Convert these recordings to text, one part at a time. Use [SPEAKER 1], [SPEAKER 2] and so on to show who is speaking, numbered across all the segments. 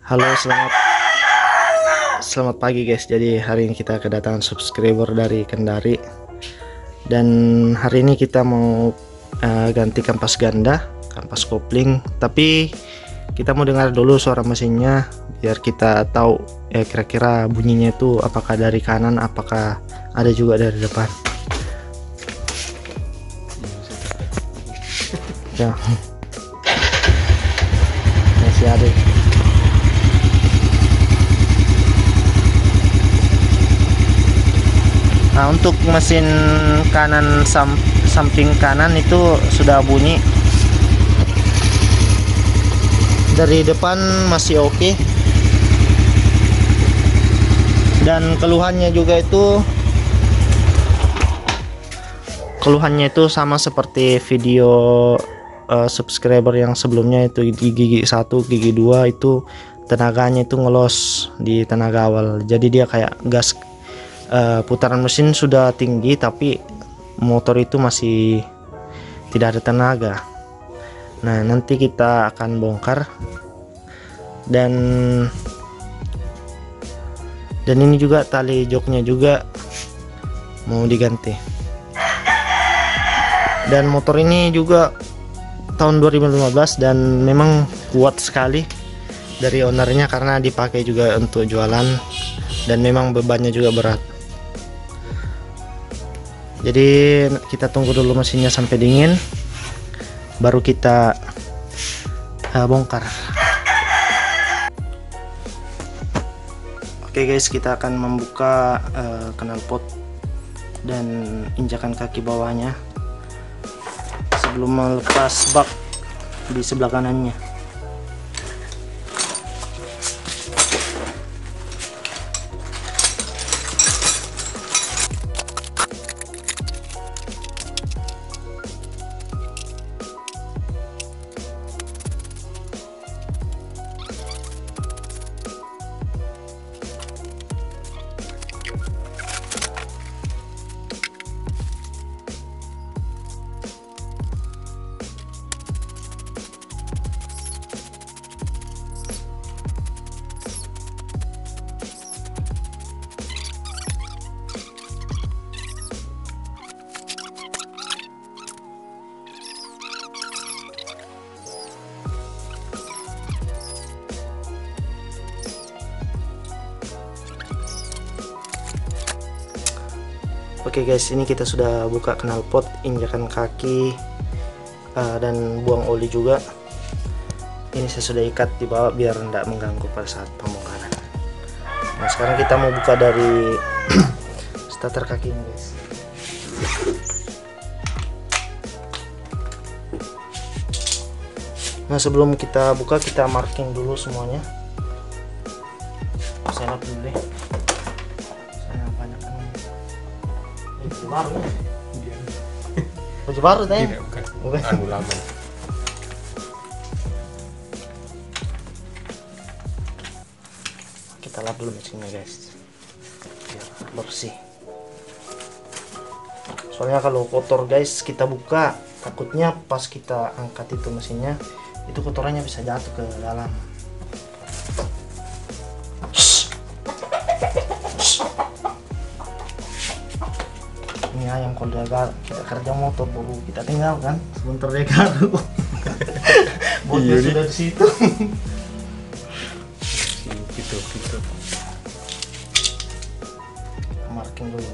[SPEAKER 1] Halo, selamat pagi guys. Jadi hari ini kita kedatangan subscriber dari Kendari, dan hari ini kita mau ganti kampas ganda, kampas kopling. Tapi kita mau dengar dulu suara mesinnya biar kita tahu kira-kira bunyinya itu apakah dari kanan, apakah ada juga dari depan. Ya, masih ada. Nah, untuk mesin kanan samping kanan itu sudah bunyi. Dari depan masih oke. Dan keluhannya itu sama seperti video subscriber yang sebelumnya, itu di gigi 1, gigi 2 itu tenaganya itu ngelos di tenaga awal. Jadi dia kayak gas, putaran mesin sudah tinggi tapi motor itu masih tidak ada tenaga. Nah, nanti kita akan bongkar, dan ini juga tali joknya juga mau diganti. Dan motor ini juga tahun 2015 dan memang kuat sekali dari ownernya karena dipakai juga untuk jualan, dan memang bebannya juga berat. Jadi kita tunggu dulu mesinnya sampai dingin, baru kita bongkar. Oke guys, kita akan membuka knalpot dan injakan kaki bawahnya sebelum melepas bak di sebelah kanannya. Oke guys, ini kita sudah buka knalpot, injakan kaki, dan buang oli juga. Ini saya sudah ikat di bawah biar tidak mengganggu pada saat pembongkaran. Nah, sekarang kita mau buka dari starter kakinya guys. Nah, sebelum kita buka, kita marking dulu semuanya. Saya lap dulu deh. Saya banyak kan. Baju baru. Baju baru teh.
[SPEAKER 2] Bukan. Anu lama.
[SPEAKER 1] Kita lap dulu mesinnya guys, biar bersih. Soalnya kalau kotor guys, kita buka takutnya pas kita angkat itu mesinnya, itu kotorannya bisa jatuh ke dalam. Ini ayam kalau kita kerja motor baru kita tinggal kan, sebentar dia gaduh. Bosnya sudah di situ.
[SPEAKER 2] Gitu.
[SPEAKER 1] Marking dulu.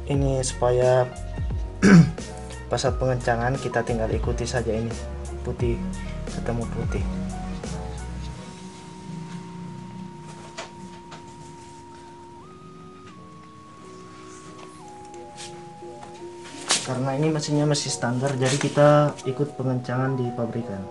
[SPEAKER 1] Ini supaya pas saat pengencangan kita tinggal ikuti saja, ini putih ketemu putih. Karena ini mesinnya masih standar, jadi kita ikut pengencangan di pabrikan.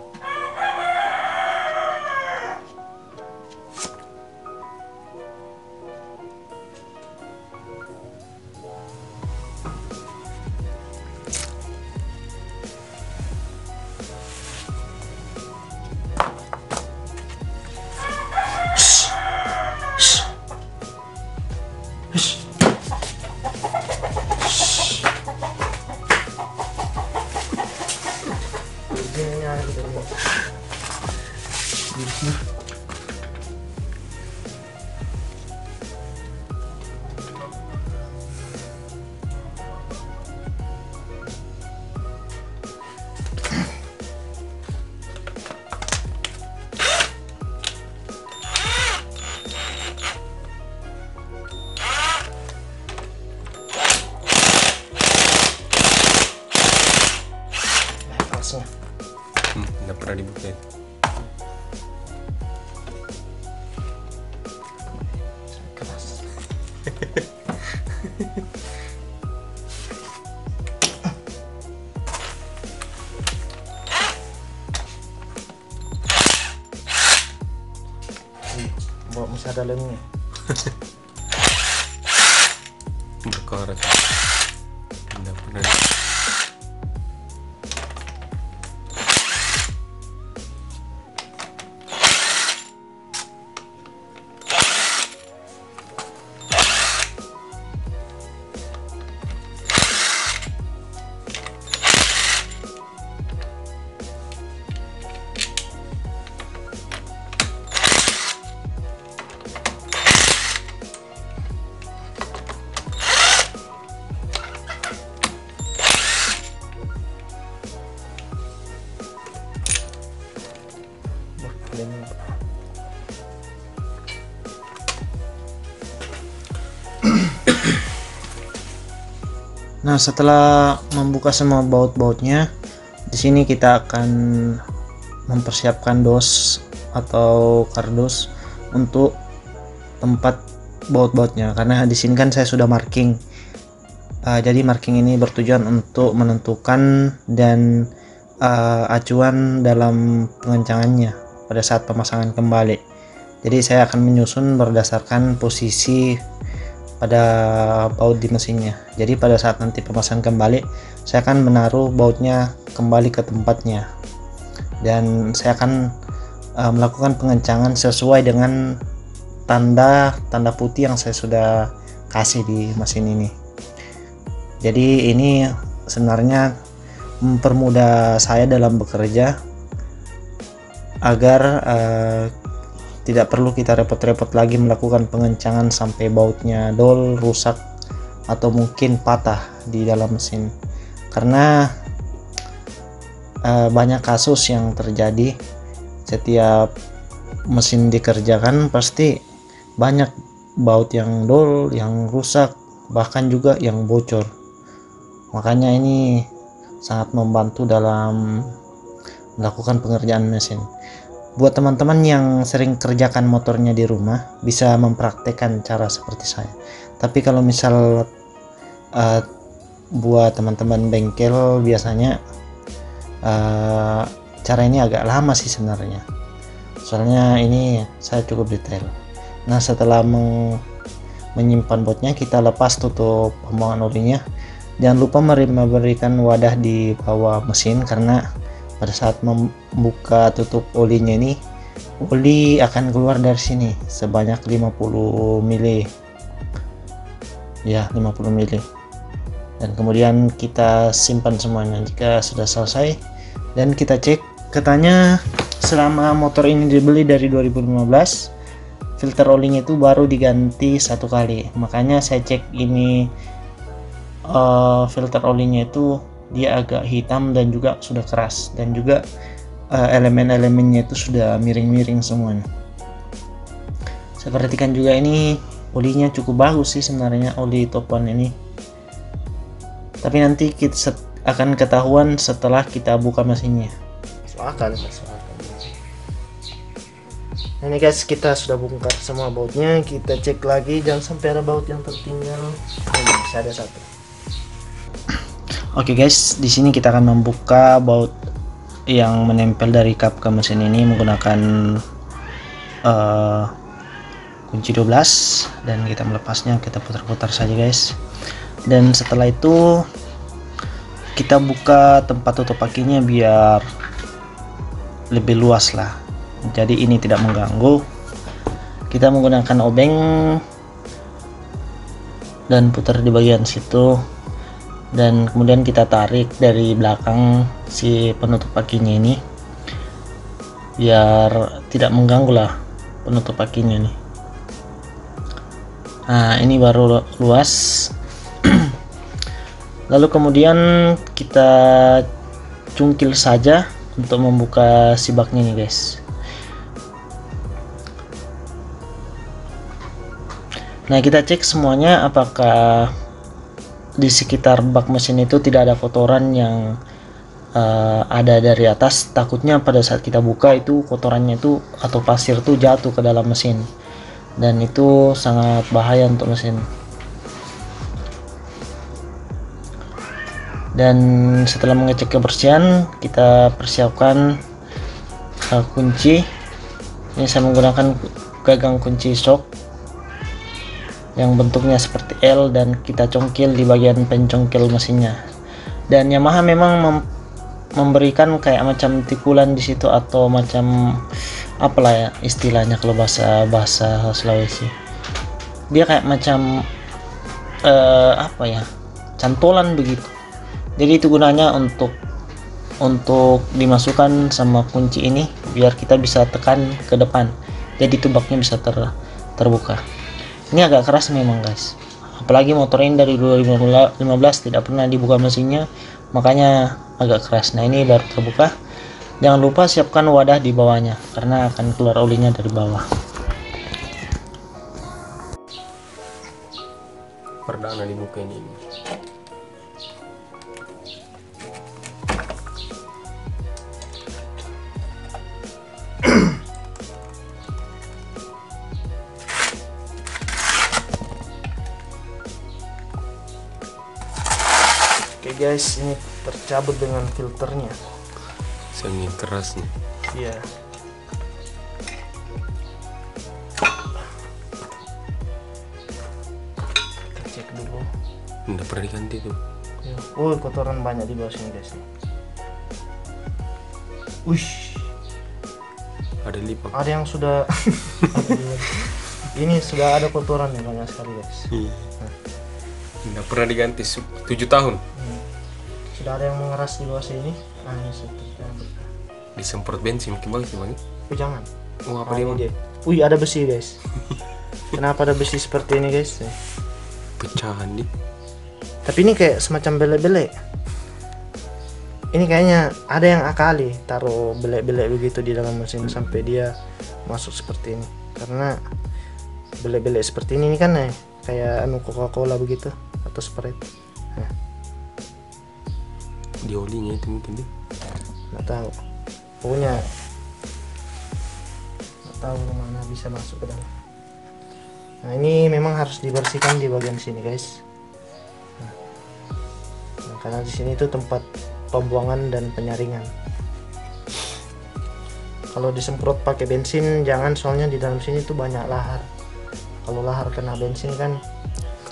[SPEAKER 2] Nggak pernah dibuka.
[SPEAKER 1] Keras. Bawa masih ada lemnya.
[SPEAKER 2] Berkarat. Nggak pernah.
[SPEAKER 1] Lemnya. Nah, setelah membuka semua baut-bautnya, di sini kita akan mempersiapkan dos atau kardus untuk tempat baut-bautnya. Karena di sini kan saya sudah marking. Jadi marking ini bertujuan untuk menentukan dan acuan dalam pengencangannya pada saat pemasangan kembali. Jadi saya akan menyusun berdasarkan posisi pada baut di mesinnya. Jadi pada saat nanti pemasangan kembali, saya akan menaruh bautnya kembali ke tempatnya, dan saya akan melakukan pengencangan sesuai dengan tanda putih yang saya sudah kasih di mesin ini. Jadi ini sebenarnya mempermudah saya dalam bekerja agar tidak perlu kita repot-repot lagi melakukan pengencangan sampai bautnya dol, rusak, atau mungkin patah di dalam mesin. Karena banyak kasus yang terjadi setiap mesin dikerjakan, pasti banyak baut yang dol, yang rusak, bahkan juga yang bocor. Makanya ini sangat membantu dalam melakukan pengerjaan mesin. Buat teman-teman yang sering kerjakan motornya di rumah, bisa mempraktekkan cara seperti saya. Tapi kalau misal buat teman-teman bengkel, biasanya cara ini agak lama sih sebenarnya. Soalnya ini saya cukup detail. Nah, setelah menyimpan botnya, kita lepas tutup pembuangan olinya. Jangan lupa memberikan wadah di bawah mesin, karena pada saat membuka tutup olinya ini, oli akan keluar dari sini sebanyak 50 mili ya, 50 mili. Dan kemudian kita simpan semuanya jika sudah selesai, dan kita cek. Katanya selama motor ini dibeli dari 2015, filter olinya itu baru diganti 1 kali. Makanya saya cek ini filter olinya itu dia agak hitam dan juga sudah keras, dan juga elemen-elemennya itu sudah miring-miring semuanya. Saya perhatikan juga ini olinya cukup bagus sih sebenarnya, oli top one ini. Tapi nanti kita akan ketahuan setelah kita buka mesinnya. Masuk akal. Nah, ini guys, kita sudah bongkar semua bautnya. Kita cek lagi, jangan sampai ada baut yang tertinggal. Ini masih ada satu. Oke guys, di sini kita akan membuka baut yang menempel dari kap ke mesin ini menggunakan kunci 12, dan kita melepasnya, kita putar-putar saja guys. Dan setelah itu kita buka tempat tutup akinya biar lebih luas lah, jadi ini tidak mengganggu. Kita menggunakan obeng dan putar di bagian situ, dan kemudian kita tarik dari belakang si penutup akinya ini biar tidak mengganggu lah penutup akinya nih. Nah, ini baru luas. Lalu kemudian kita cungkil saja untuk membuka si baknya nih guys. Nah, kita cek semuanya apakah di sekitar bak mesin itu tidak ada kotoran yang ada dari atas, takutnya pada saat kita buka itu kotorannya itu atau pasir tuh jatuh ke dalam mesin, dan itu sangat bahaya untuk mesin. Dan setelah mengecek kebersihan, kita persiapkan kunci. Ini saya menggunakan gagang kunci shock yang bentuknya seperti L, dan kita congkel di bagian pencongkel mesinnya. Dan Yamaha memang memberikan kayak macam tikulan di situ, atau macam apalah ya istilahnya kalau bahasa Sulawesi. Dia kayak macam apa ya, cantolan begitu. Jadi itu gunanya untuk dimasukkan sama kunci ini biar kita bisa tekan ke depan, jadi itu baknya bisa terbuka. Ini agak keras memang guys, apalagi motor ini dari 2015 tidak pernah dibuka mesinnya, makanya agak keras. Nah ini baru terbuka. Jangan lupa siapkan wadah di bawahnya karena akan keluar olinya dari bawah.
[SPEAKER 2] Perdana dibuka ini.
[SPEAKER 1] Oke guys, ini tercabut dengan filternya.
[SPEAKER 2] Semi keras nih.
[SPEAKER 1] Iya. Kita cek dulu.
[SPEAKER 2] Nggak pernah diganti tuh.
[SPEAKER 1] Ya. Oh, kotoran banyak di bawah sini guys. Ush,
[SPEAKER 2] Ada lipat.
[SPEAKER 1] ada yang sudah ini sudah ada kotoran nih banyak sekali guys.
[SPEAKER 2] Nggak pernah diganti 7 tahun.
[SPEAKER 1] Sudah ada yang mengeras di bawah sini. Nah, ini seperti
[SPEAKER 2] Disemprot bensin kembali sih bang.
[SPEAKER 1] oh, jangan.
[SPEAKER 2] Oh apa
[SPEAKER 1] Nah,
[SPEAKER 2] dia
[SPEAKER 1] ini
[SPEAKER 2] bang?
[SPEAKER 1] dia. Wih, ada besi guys. Kenapa ada besi seperti ini guys?
[SPEAKER 2] Pecahan nih.
[SPEAKER 1] Tapi ini kayak semacam belek-belek. Ini kayaknya ada yang akali taruh belek-belek begitu di dalam mesin sampai dia masuk seperti ini. Karena belek-belek seperti ini kan kayak Coca-Cola begitu atau Sprite. Nah,
[SPEAKER 2] Di olinya itu mungkin deh.
[SPEAKER 1] nggak tahu. Pokoknya nggak tahu mana bisa masuk ke dalam. Nah ini memang harus dibersihkan di bagian sini guys. Nah, karena di sini itu tempat pembuangan dan penyaringan. Kalau disemprot pakai bensin jangan, soalnya di dalam sini tuh banyak lahar. Kalau lahar kena bensin kan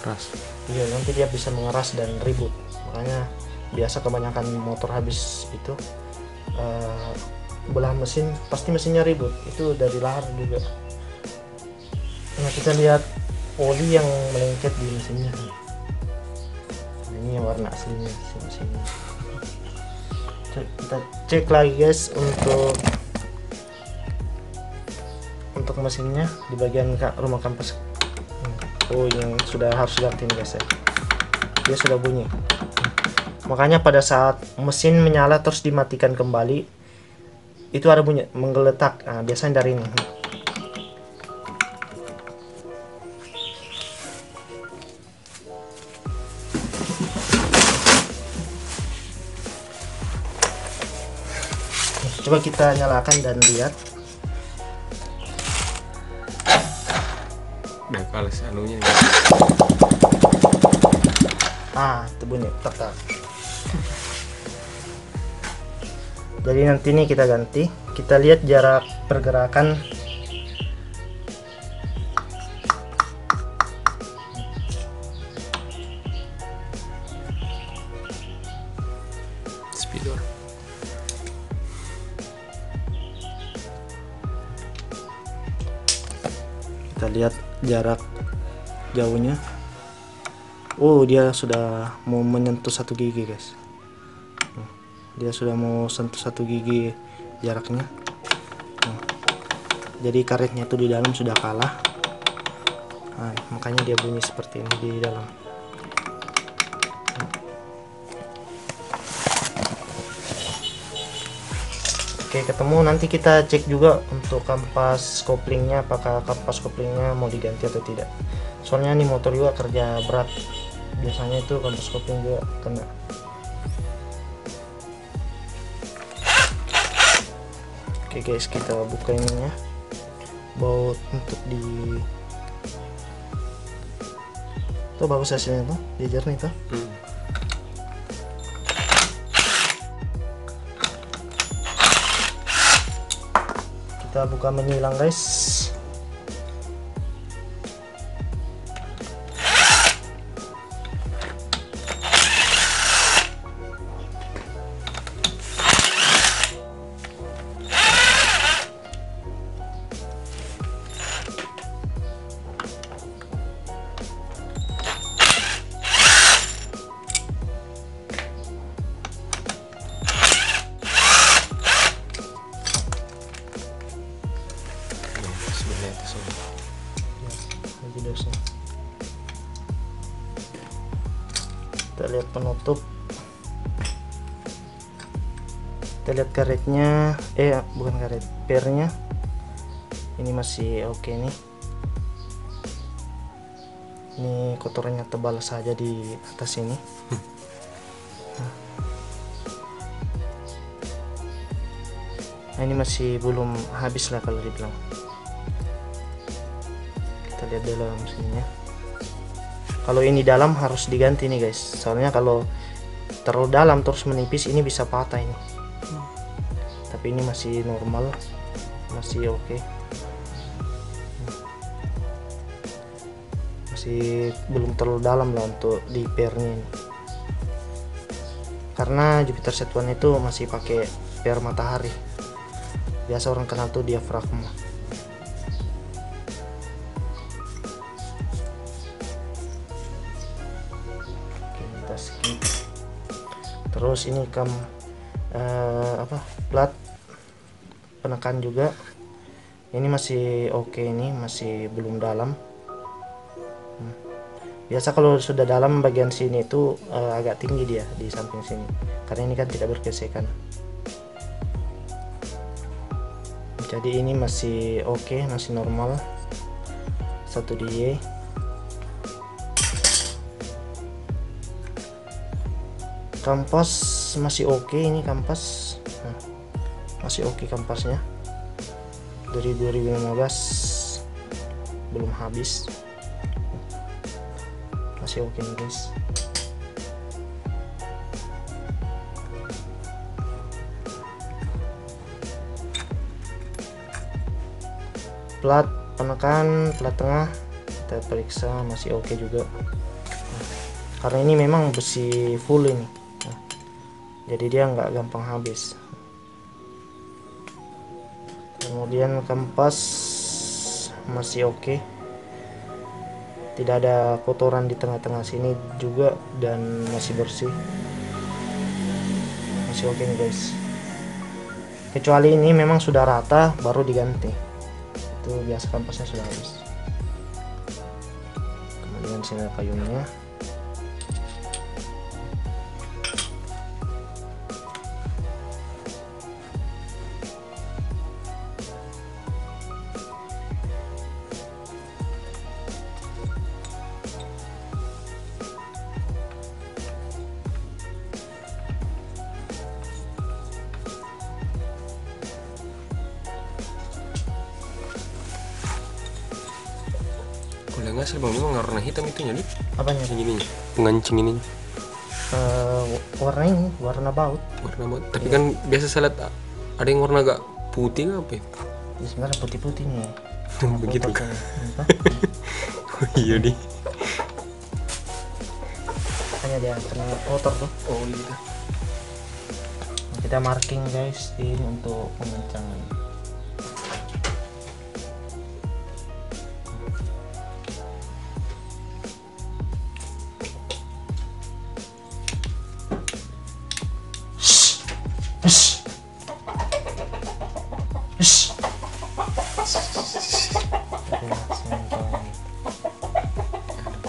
[SPEAKER 2] Keras.
[SPEAKER 1] iya, nanti dia bisa mengeras dan ribut. Makanya biasa kebanyakan motor habis itu belah mesin pasti mesinnya ribut, itu dari lahar juga. Nah kita lihat oli yang melengket di mesinnya. Nah, ini yang warna aslinya mesinnya. Kita cek lagi guys untuk mesinnya di bagian rumah kampas. Oh, yang sudah harus ganti nih guys ya. Dia sudah bunyi. Makanya pada saat mesin menyala terus dimatikan kembali, itu ada bunyi menggeletak. Nah, biasanya dari ini. Coba kita nyalakan dan lihat.
[SPEAKER 2] Udah kalah anunya.
[SPEAKER 1] Itu bunyi tak. Jadi nanti ini kita ganti, kita lihat jarak pergerakan.
[SPEAKER 2] Speedor.
[SPEAKER 1] Kita lihat jarak jauhnya. Oh, dia sudah mau menyentuh 1 gigi guys. Dia sudah mau sentuh 1 gigi jaraknya. Jadi karetnya itu di dalam sudah kalah. Nah, makanya dia bunyi seperti ini di dalam. Oke, ketemu. Nanti kita cek juga untuk kampas koplingnya, apakah kampas koplingnya mau diganti atau tidak. Soalnya nih motor juga kerja berat, biasanya itu kampas kopling juga kena. Oke guys, kita buka ininya, baut untuk di tuh bagus hasilnya tuh, dia jernih tuh. Kita buka menyilang guys. Kita lihat penutup, kita lihat karetnya, bukan karet, pernya ini masih oke nih. Ini kotorannya tebal saja di atas ini. Nah, ini masih belum habis lah kalau dibilang. Kita lihat dalam sininya. Kalau ini dalam harus diganti nih guys, soalnya kalau terlalu dalam terus menipis ini bisa patah ini. Tapi ini masih normal, masih oke. Masih belum terlalu dalam lah untuk di pernya ini. Karena Jupiter Z1 itu masih pakai per matahari. Biasa orang kenal tuh diafragma. Skip. Terus ini plat penekan juga ini masih oke, ini masih belum dalam. Biasa kalau sudah dalam bagian sini itu agak tinggi dia di samping sini, karena ini kan tidak bergesekan. Jadi ini masih oke, masih normal. 1 DY. Kampas masih oke, ini kampas masih oke kampasnya dari 2015, belum habis, masih oke nih guys. Plat penekan, plat tengah kita periksa masih oke juga, karena ini memang besi full ini. Jadi dia nggak gampang habis. Kemudian kampas masih oke, tidak ada kotoran di tengah-tengah sini juga, dan masih bersih, masih oke nih guys. Kecuali ini memang sudah rata baru diganti, itu biasa kampasnya sudah habis. Kemudian sini kayunya.
[SPEAKER 2] Kalau nggak salah bang, memang warna hitam itunya nih.
[SPEAKER 1] Apanya?
[SPEAKER 2] Yang ininya, pengancing ini.
[SPEAKER 1] Warna ini warna baut.
[SPEAKER 2] Warna baut. Tapi kan biasa saya lihat ada yang warna agak putih nggak apa?
[SPEAKER 1] Ya, sebenarnya putih-putih nih.
[SPEAKER 2] Begitu kan? Oh iya nih.
[SPEAKER 1] Hanya dia kena kotor tuh.
[SPEAKER 2] Oh gitu.
[SPEAKER 1] Kita marking guys ini untuk pemencangan.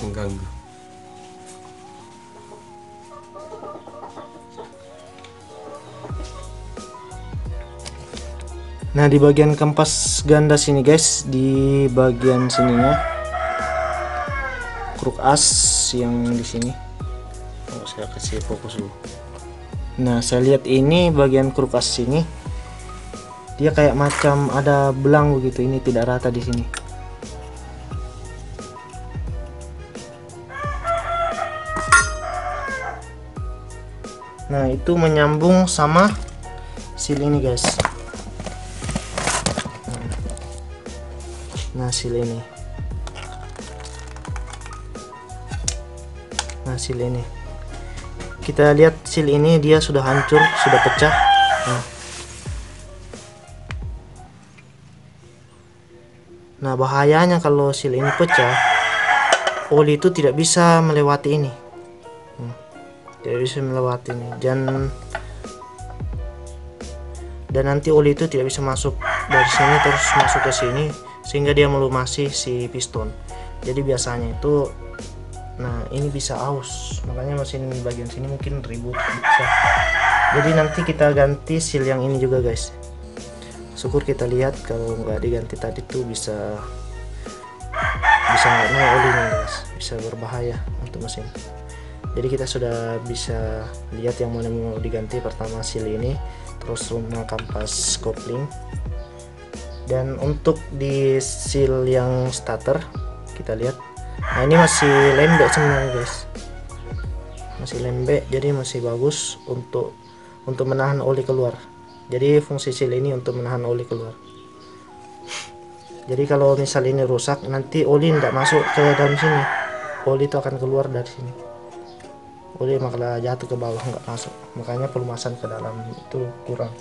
[SPEAKER 2] Mengganggu.
[SPEAKER 1] Nah, di bagian kampas ganda sini guys, di bagian sininya kruk as yang di sini. Oh, saya kasih fokus dulu. Nah, saya lihat ini bagian kruk as sini dia kayak macam ada belang begitu, ini tidak rata di sini. Nah itu menyambung sama seal ini guys. Nah seal ini, nah seal ini, kita lihat seal ini dia sudah hancur, sudah pecah. Nah bahayanya kalau seal ini pecah, oli itu tidak bisa melewati ini, tidak bisa melewati ini, dan nanti oli itu tidak bisa masuk dari sini terus masuk ke sini, sehingga dia melumasi si piston. Jadi biasanya itu, nah ini bisa aus, makanya mesin bagian sini mungkin ribut bisa. Jadi nanti kita ganti seal yang ini juga guys. Syukur kita lihat kalau nggak diganti tadi tuh bisa nggak naik olinya guys, bisa berbahaya untuk mesin. Jadi kita sudah bisa lihat yang mana mau diganti. Pertama seal ini, terus sama kampas kopling, dan untuk di seal yang starter kita lihat, nah ini masih lembek sebenarnya guys, masih lembek, jadi masih bagus untuk menahan oli keluar. Jadi fungsi seal ini untuk menahan oli keluar. Jadi kalau misal ini rusak, nanti oli tidak masuk ke dalam sini, oli itu akan keluar dari sini, oli malah jatuh ke bawah, nggak masuk. Makanya pelumasan ke dalam itu kurang.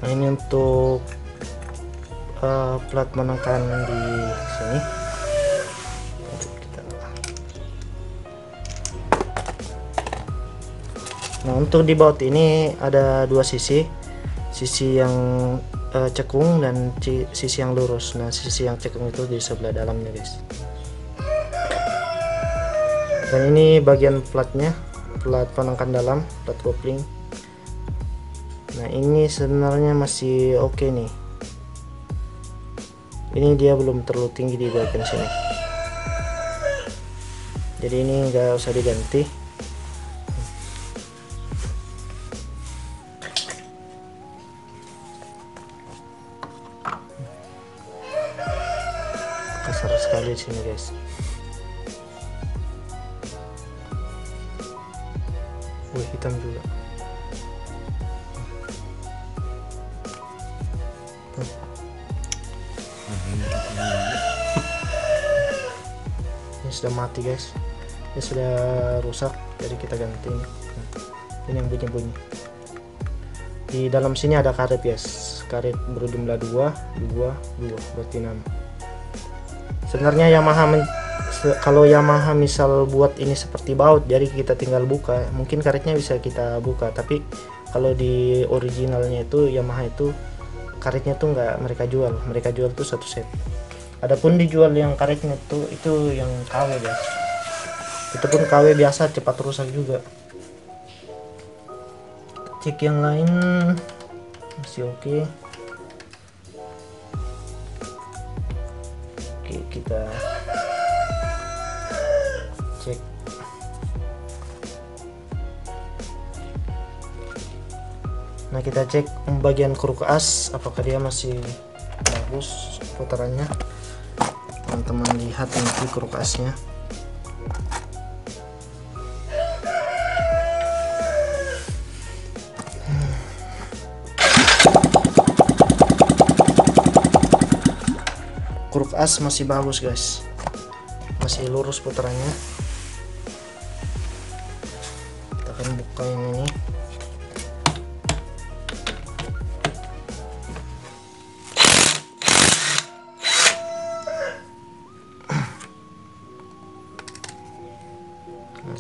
[SPEAKER 1] Nah ini untuk plat menekan di sini. Nah untuk di baut ini ada dua sisi yang cekung dan sisi yang lurus. Nah sisi yang cekung itu di sebelah dalamnya guys. Dan ini bagian platnya, plat penangkan dalam, plat kopling. Nah ini sebenarnya masih oke nih, ini dia belum terlalu tinggi di bagian sini, jadi ini nggak usah diganti. Kasar sekali di sini guys. Hitam juga. Ini sudah mati guys, ini sudah rusak, jadi kita ganti ini. Ini yang bunyi-bunyi. Di dalam sini ada karet guys, karet berjumlah 2 berarti 6. Sebenarnya Yamaha kalau Yamaha misal buat ini seperti baut, jadi kita tinggal buka, mungkin karetnya bisa kita buka. Tapi kalau di originalnya itu Yamaha itu karetnya tuh nggak mereka jual tuh satu set. Adapun dijual yang karetnya itu yang KW guys, itu pun KW biasa cepat rusak juga. Cek yang lain masih oke. Oke, kita cek. Nah kita cek bagian kruk as, apakah dia masih bagus putarannya. Teman-teman lihat nanti kruk asnya. Kruk as masih bagus guys, masih lurus putarannya. Kita akan buka yang ini.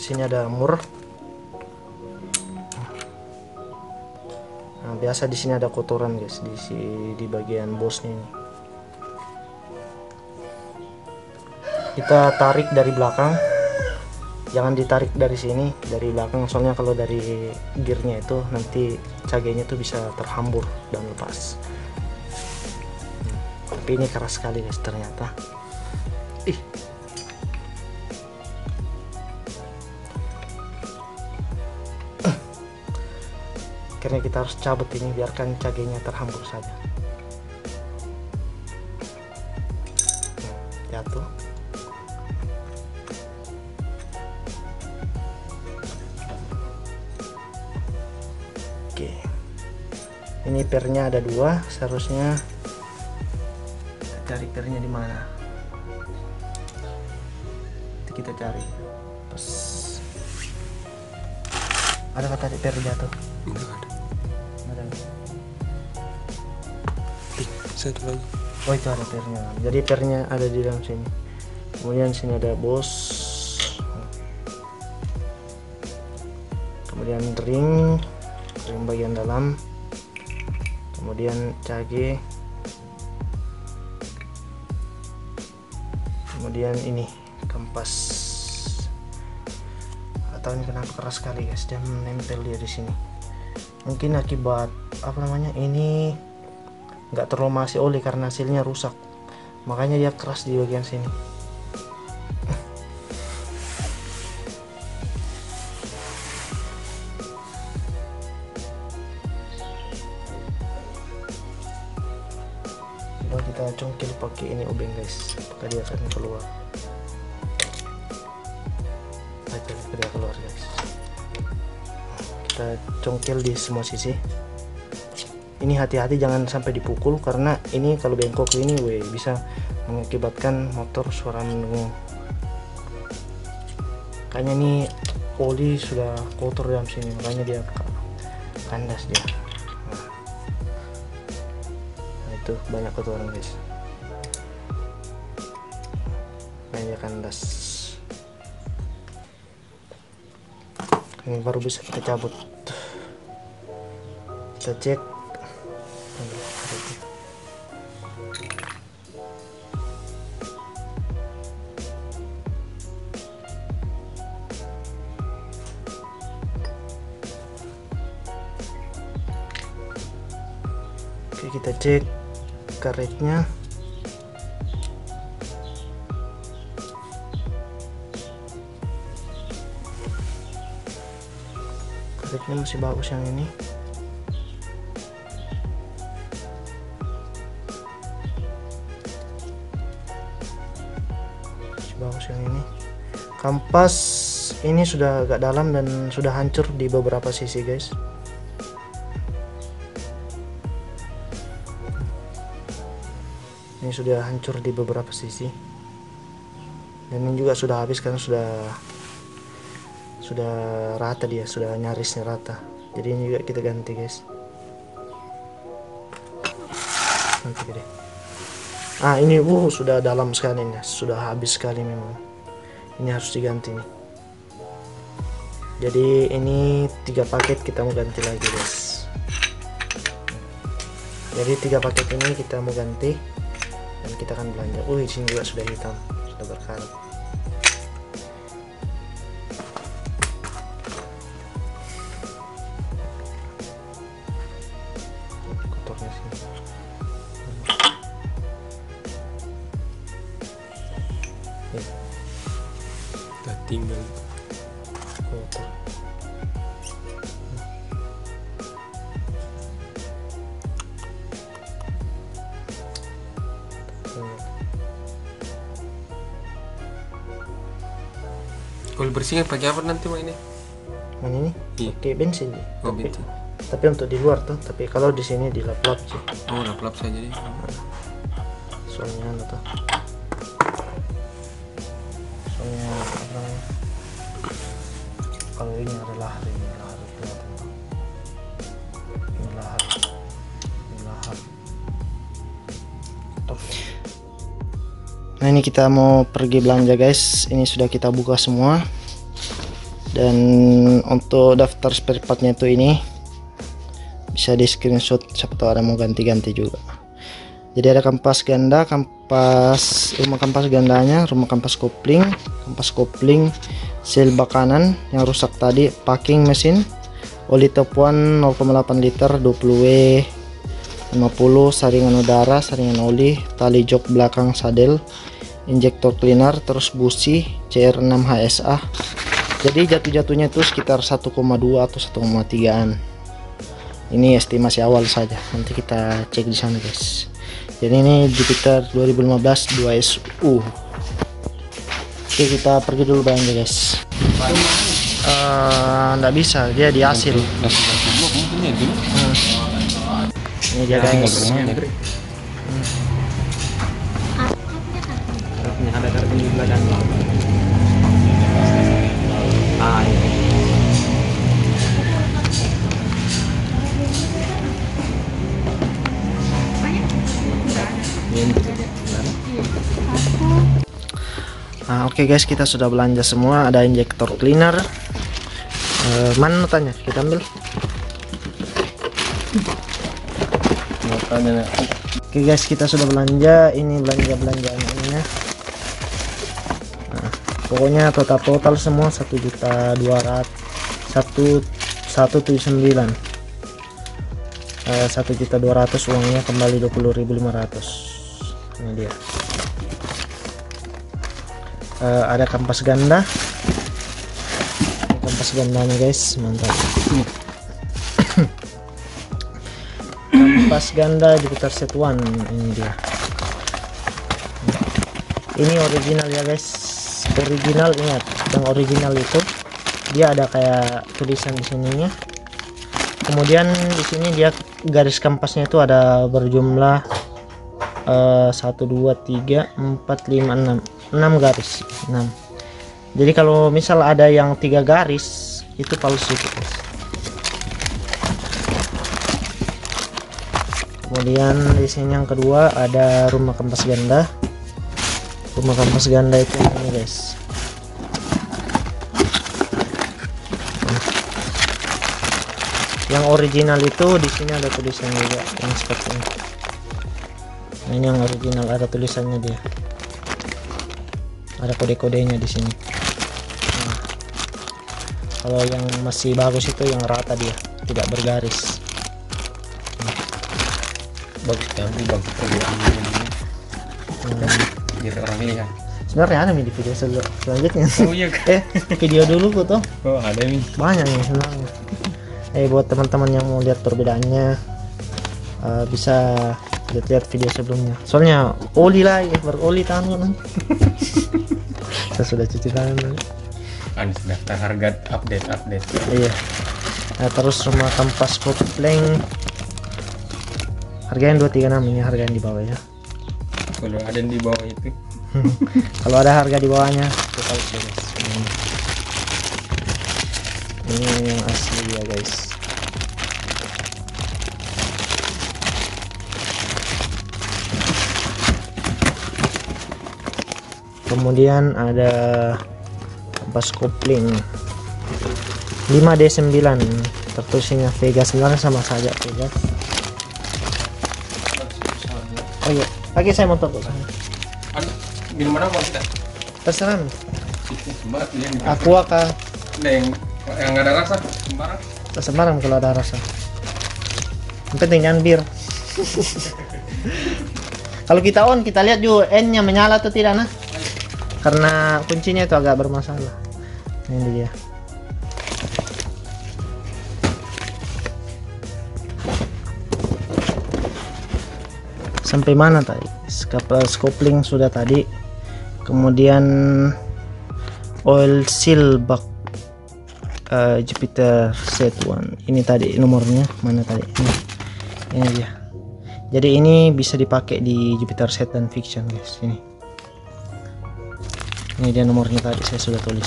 [SPEAKER 1] di sini ada mur. Nah, biasa di sini ada kotoran guys di bagian bosnya ini. Kita tarik dari belakang, jangan ditarik dari sini, dari belakang, soalnya kalau dari gearnya itu nanti cagenya tuh bisa terhambur dan lepas. Tapi ini keras sekali guys ternyata. Karena kita harus cabut ini, biarkan cagenya terhambur saja. Jatuh. Oke, ini pernya ada 2, seharusnya cari pernya di mana. Nanti kita cari. Pas. Ada kata di per jatuh.
[SPEAKER 2] Enggak ada.
[SPEAKER 1] Ada.
[SPEAKER 2] Satu lagi.
[SPEAKER 1] Oh itu ada pernya. Jadi pernya ada di dalam sini. Kemudian sini ada bos. Kemudian ring bagian dalam. Kemudian cage. Kemudian ini kampas. Atau ini kenapa keras sekali guys, dan menempel dia di sini. Mungkin akibat apa namanya, ini nggak terlalu masih oli karena hasilnya rusak, makanya dia keras di bagian sini. Coba kita congkel pakai ini obeng guys, apakah dia akan keluar. Aja dia keluar guys. Kita congkel di semua sisi. Ini hati-hati jangan sampai dipukul, karena ini kalau bengkok ini bisa mengakibatkan motor suara mendengung. Kayaknya ini oli sudah kotor dalam sini, makanya dia kandas dia. Nah itu banyak kotoran guys. Nah dia kandas. Ini baru bisa kita cabut. Kita cek. Oke, kita cek karetnya. Karetnya masih bagus yang ini. Masih bagus yang ini. Kampas ini sudah agak dalam dan sudah hancur di beberapa sisi guys. Ini sudah hancur di beberapa sisi, dan ini juga sudah habis karena sudah rata, dia sudah nyarisnya rata. Jadi ini juga kita ganti guys. Nanti deh. Ini sudah dalam sekali nih, sudah habis sekali memang. Ini harus diganti nih. Jadi ini 3 paket kita mau ganti lagi guys. Jadi 3 paket ini kita mau ganti dan kita akan belanja. Di sini juga sudah hitam, sudah berkarat. Kotornya sini.
[SPEAKER 2] Udah tinggal
[SPEAKER 1] Kotor.
[SPEAKER 2] Kalau bersihnya pakai apa nanti Mak ini?
[SPEAKER 1] Yang ini
[SPEAKER 2] Iya.
[SPEAKER 1] pakai bensin.
[SPEAKER 2] Oh,
[SPEAKER 1] tapi,
[SPEAKER 2] bensin.
[SPEAKER 1] tapi untuk di luar tuh, tapi kalau di sini dilap-lap sih.
[SPEAKER 2] Oh, lap-lap saja deh.
[SPEAKER 1] Soalnya soalnya apa namanya, kalau ini ada lahar, ini kelihatan tuh. Ini lahar. Nah ini kita mau pergi belanja guys. Ini sudah kita buka semua. Dan untuk daftar spare partnya itu ini bisa di screenshot, siapa tahu ada mau ganti-ganti juga. Jadi ada kampas ganda, rumah kampas gandanya, rumah kampas kopling, sel bak kanan yang rusak tadi, packing mesin, oli top 1 0,8 liter 20W 50, saringan udara, saringan oli, tali jok belakang sadel, injektor cleaner, terus busi CR6 HSA. Jadi jatuh-jatuhnya itu sekitar 1,2 atau 1,3an. Ini estimasi awal saja, nanti kita cek di sana guys. Jadi ini Jupiter 2015 2SU. Oke, kita pergi dulu belanja guys. Nggak bisa, dia di hasil. Ini dia guys. Ada kartu di belakang. Iya. Oke guys, kita sudah belanja semua. Ada injektor cleaner. Mana notanya? Kita ambil. Oke guys, kita sudah belanja. Ini belanjaannya. Pokoknya total semua 1.200.179. 1.200.000 uangnya kembali 20.500. Ini dia. Ada kampas ganda. Kampas gandanya guys, mantap. Kampas ganda Jupiter Set 1, ini dia. Ini original ya guys. Original, ingat, yang original itu dia ada kayak tulisan di sininya. Kemudian di sini dia garis kampasnya itu ada berjumlah 1 2 3 4 5 6 garis 6. Jadi kalau misal ada yang 3 garis itu palsu guys. Kemudian di sini yang kedua ada rumah kampas ganda. Rumah kampas ganda itu ini guys. Yang original itu di sini ada tulisan juga yang seperti ini. Nah, ini yang original, ada tulisannya dia. Ada kode-kodenya di sini. Nah, kalau yang masih bagus itu yang rata dia, tidak bergaris.
[SPEAKER 2] Bagus sekali, bagus biar orang lihat.
[SPEAKER 1] Sebenarnya ada nih di video selanjutnya.
[SPEAKER 2] Oh iya.
[SPEAKER 1] Video dulu foto.
[SPEAKER 2] Oh ada nih.
[SPEAKER 1] Banyak nih sebenarnya. Buat teman-teman yang mau lihat perbedaannya, bisa lihat video sebelumnya. Soalnya oli lagi, beroli tangan. Saya sudah cuci tangan.
[SPEAKER 2] Ada daftar harga update.
[SPEAKER 1] Iya. Nah, terus rumah kampas kopling. Harganya 236, ini harga yang di bawah ya.
[SPEAKER 2] Kalau ada yang di bawah itu.
[SPEAKER 1] Kalau ada harga di bawahnya, kita lihat guys. Ini yang asli ya guys. Kemudian ada kampas kopling 5D9, tertulisnya Vega, sebenarnya sama saja Vega. Oh iya, lagi saya motor tuh.
[SPEAKER 2] Minuman apa kita?
[SPEAKER 1] Terserah.
[SPEAKER 2] Sembarang.
[SPEAKER 1] Aqua kah?
[SPEAKER 2] Yang nggak ada rasa sembarang.
[SPEAKER 1] Sembarang kalau ada rasa. Yang penting jangan bir. Kalau kita on, kita lihat juga N-nya menyala atau tidak nah. Karena kuncinya itu agak bermasalah. Ini dia. Sampai mana tadi? Kopling sudah tadi. Kemudian oil seal bak Jupiter Set 1. Ini tadi nomornya mana tadi? Ini dia. Jadi ini bisa dipakai di Jupiter Set dan Fiction guys. Ini dia nomornya tadi, saya sudah tulis.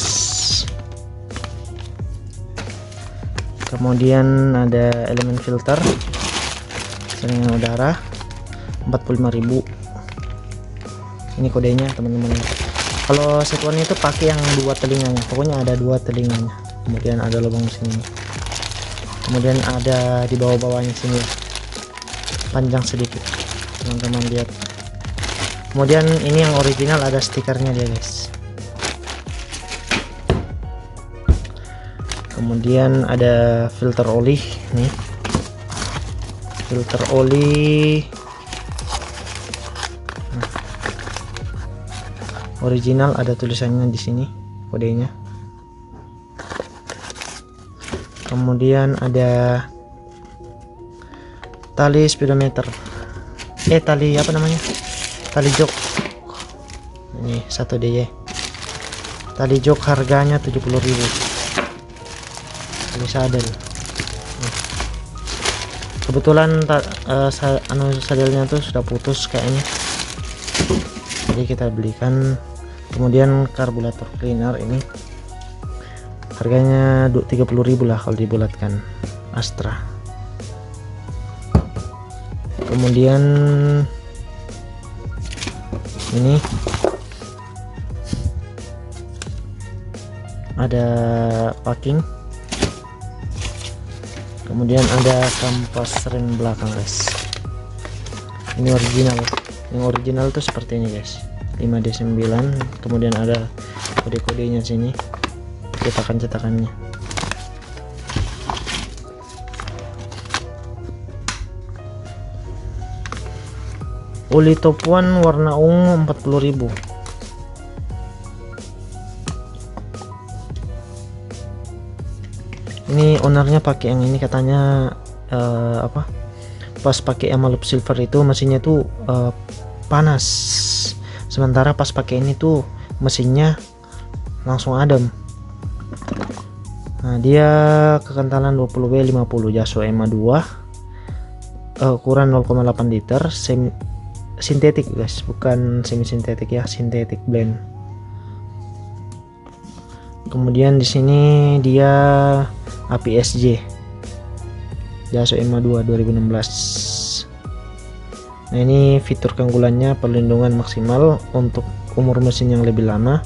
[SPEAKER 1] Kemudian ada elemen filter, saringan udara 45.000. Ini kodenya teman-teman. Kalau Set 1 itu pakai yang 2 telinganya, pokoknya ada 2 telinganya. kemudian ada lubang sini, kemudian ada di bawah-bawahnya sini panjang sedikit, teman-teman lihat. Kemudian ini yang original ada stikernya dia guys. Kemudian ada filter oli nih, filter oli original, ada tulisannya di sini kodenya. Kemudian ada tali speedometer, tali apa namanya, tali jok ini 1 DY, tali jok harganya 70.000. tali sadel. Kebetulan sadelnya tuh sudah putus kayaknya, jadi kita belikan. Kemudian karburator cleaner ini harganya 30.000 lah kalau dibulatkan, Astra. Kemudian ini ada packing, kemudian ada kampas rem belakang guys. Ini original, yang original tuh seperti ini guys, 5D9. kemudian ada kode-kodenya sini, cetakan-cetakannya. Oli top one warna ungu 40.000. Ini ownernya pakai yang ini katanya, apa, pas pakai Emalop Silver itu mesinnya tuh panas, sementara pas pakai ini tuh mesinnya langsung adem. Nah, dia kekentalan 20W 50 Yaso EMA 2, ukuran 0,8 liter, sintetik guys, bukan semi sintetik ya, sintetik blend. Kemudian di sini dia APSJ Yaso EMA 2 2016. Nah, ini fitur keunggulannya perlindungan maksimal untuk umur mesin yang lebih lama,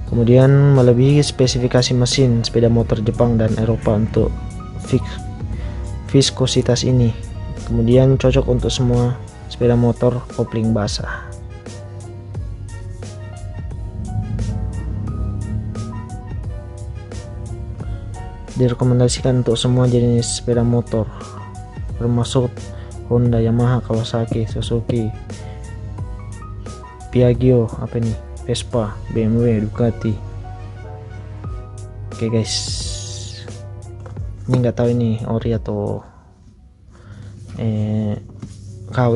[SPEAKER 1] kemudian melebihi spesifikasi mesin sepeda motor Jepang dan Eropa untuk viskositas ini, kemudian cocok untuk semua sepeda motor kopling basah. Direkomendasikan untuk semua jenis sepeda motor termasuk Honda, Yamaha, Kawasaki, Suzuki, Piaggio, apa nih, Vespa, BMW, Ducati. Oke guys, ini nggak tahu ini ori atau KW,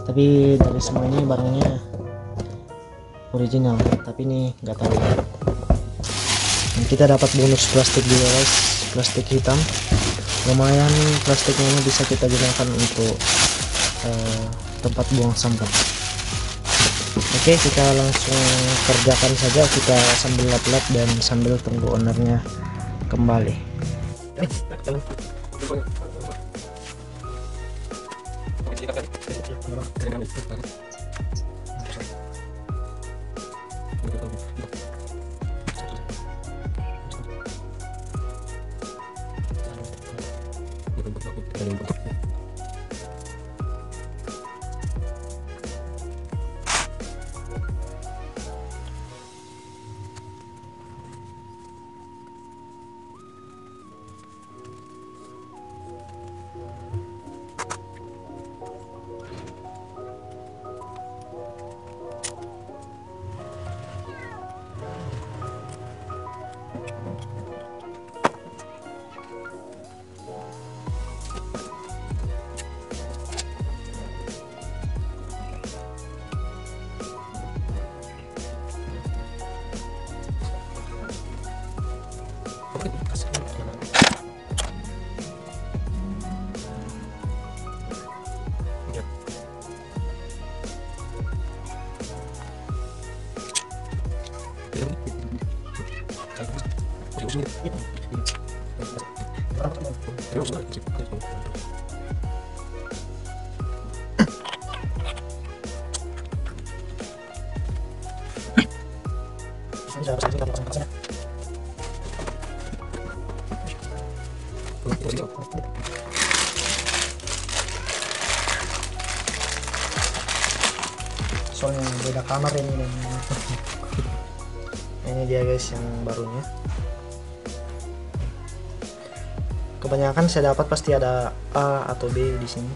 [SPEAKER 1] tapi dari semua ini barangnya original, tapi ini nggak tahu. Dan kita dapat bonus plastik juga guys, plastik hitam. Lumayan, plastiknya ini bisa kita gunakan untuk tempat buang sampah. Oke, kita langsung kerjakan saja, kita sambil lap-lap dan sambil tunggu ownernya kembali. Soalnya beda kamar ini dan ini dia guys yang barunya. Kebanyakan saya dapat pasti ada A atau B di sini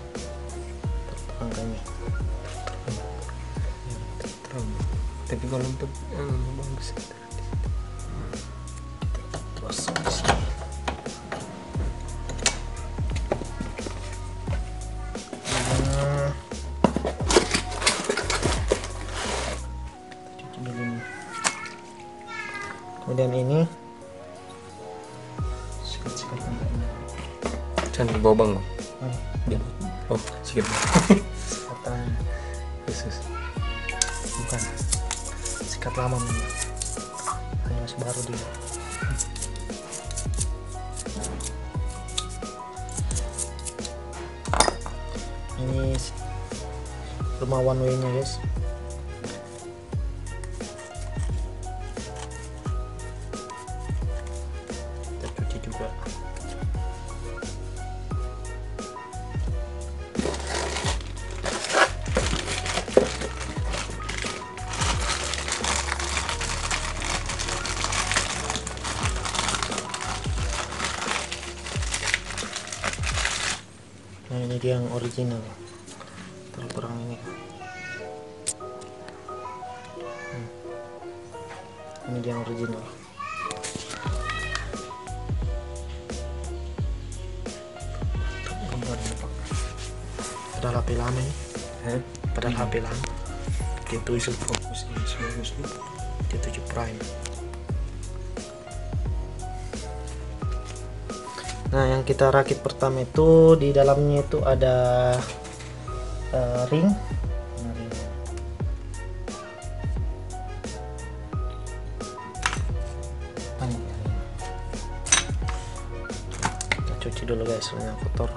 [SPEAKER 1] angkanya.
[SPEAKER 2] Tapi kalau untuk bagus.
[SPEAKER 1] Terus di sini. Kemudian ini sikat-sikat ini.
[SPEAKER 2] Jangan bawa bang.
[SPEAKER 1] Iya.
[SPEAKER 2] Oh, sikat.
[SPEAKER 1] Sikatan
[SPEAKER 2] Yesus.
[SPEAKER 1] bukan sikat lama memang. Hanya masih baru dia. Ini rumah one way nya guys. Kita cuci juga. Nah ini dia yang original, terkurang ini. Ini dia yang original. Gambarnya pak. Padahal HP lama ini. Padahal HP lama. G7
[SPEAKER 2] Fokus ini bagus nih.
[SPEAKER 1] G7 Prime. Nah yang kita rakit pertama itu di dalamnya itu ada ring. Nah, ring. Apa nih? Kita cuci dulu guys, soalnya kotor.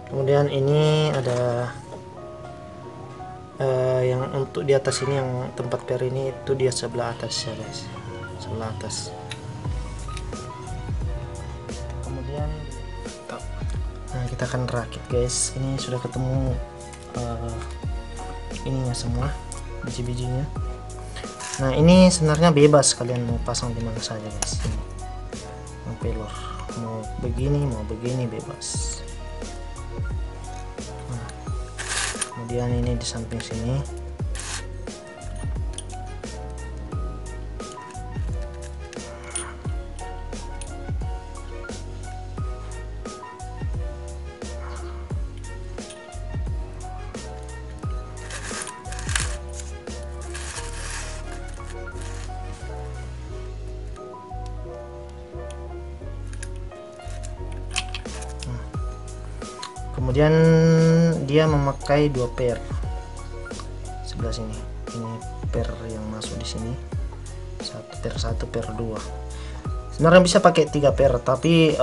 [SPEAKER 1] Kemudian ini ada yang untuk di atas ini, yang tempat per ini itu dia sebelah atas ya guys, sebelah atas. Kemudian nah kita akan rakit guys. Ini sudah ketemu ininya semua, biji-bijinya. Nah ini sebenarnya bebas kalian mau pasang di mana saja guys. Ini mau pelor, mau begini bebas. Kemudian ini di samping sini kemudian dia memakai 2 per sebelah sini. Ini per yang masuk di sini 1 per 2. Sebenarnya bisa pakai 3 per, tapi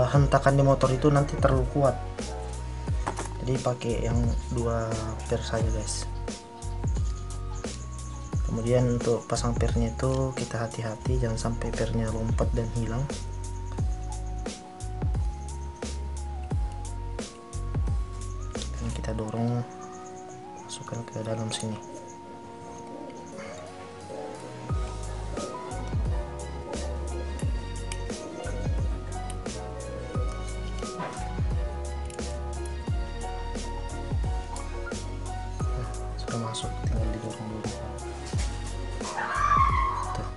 [SPEAKER 1] hentakan di motor itu nanti terlalu kuat, jadi pakai yang 2 per saja guys. Kemudian untuk pasang pernya itu kita hati-hati, jangan sampai pernya lompat dan hilang. Kita dorong, masukkan ke dalam sini. Sudah masuk, tinggal didorong dulu. Tuh.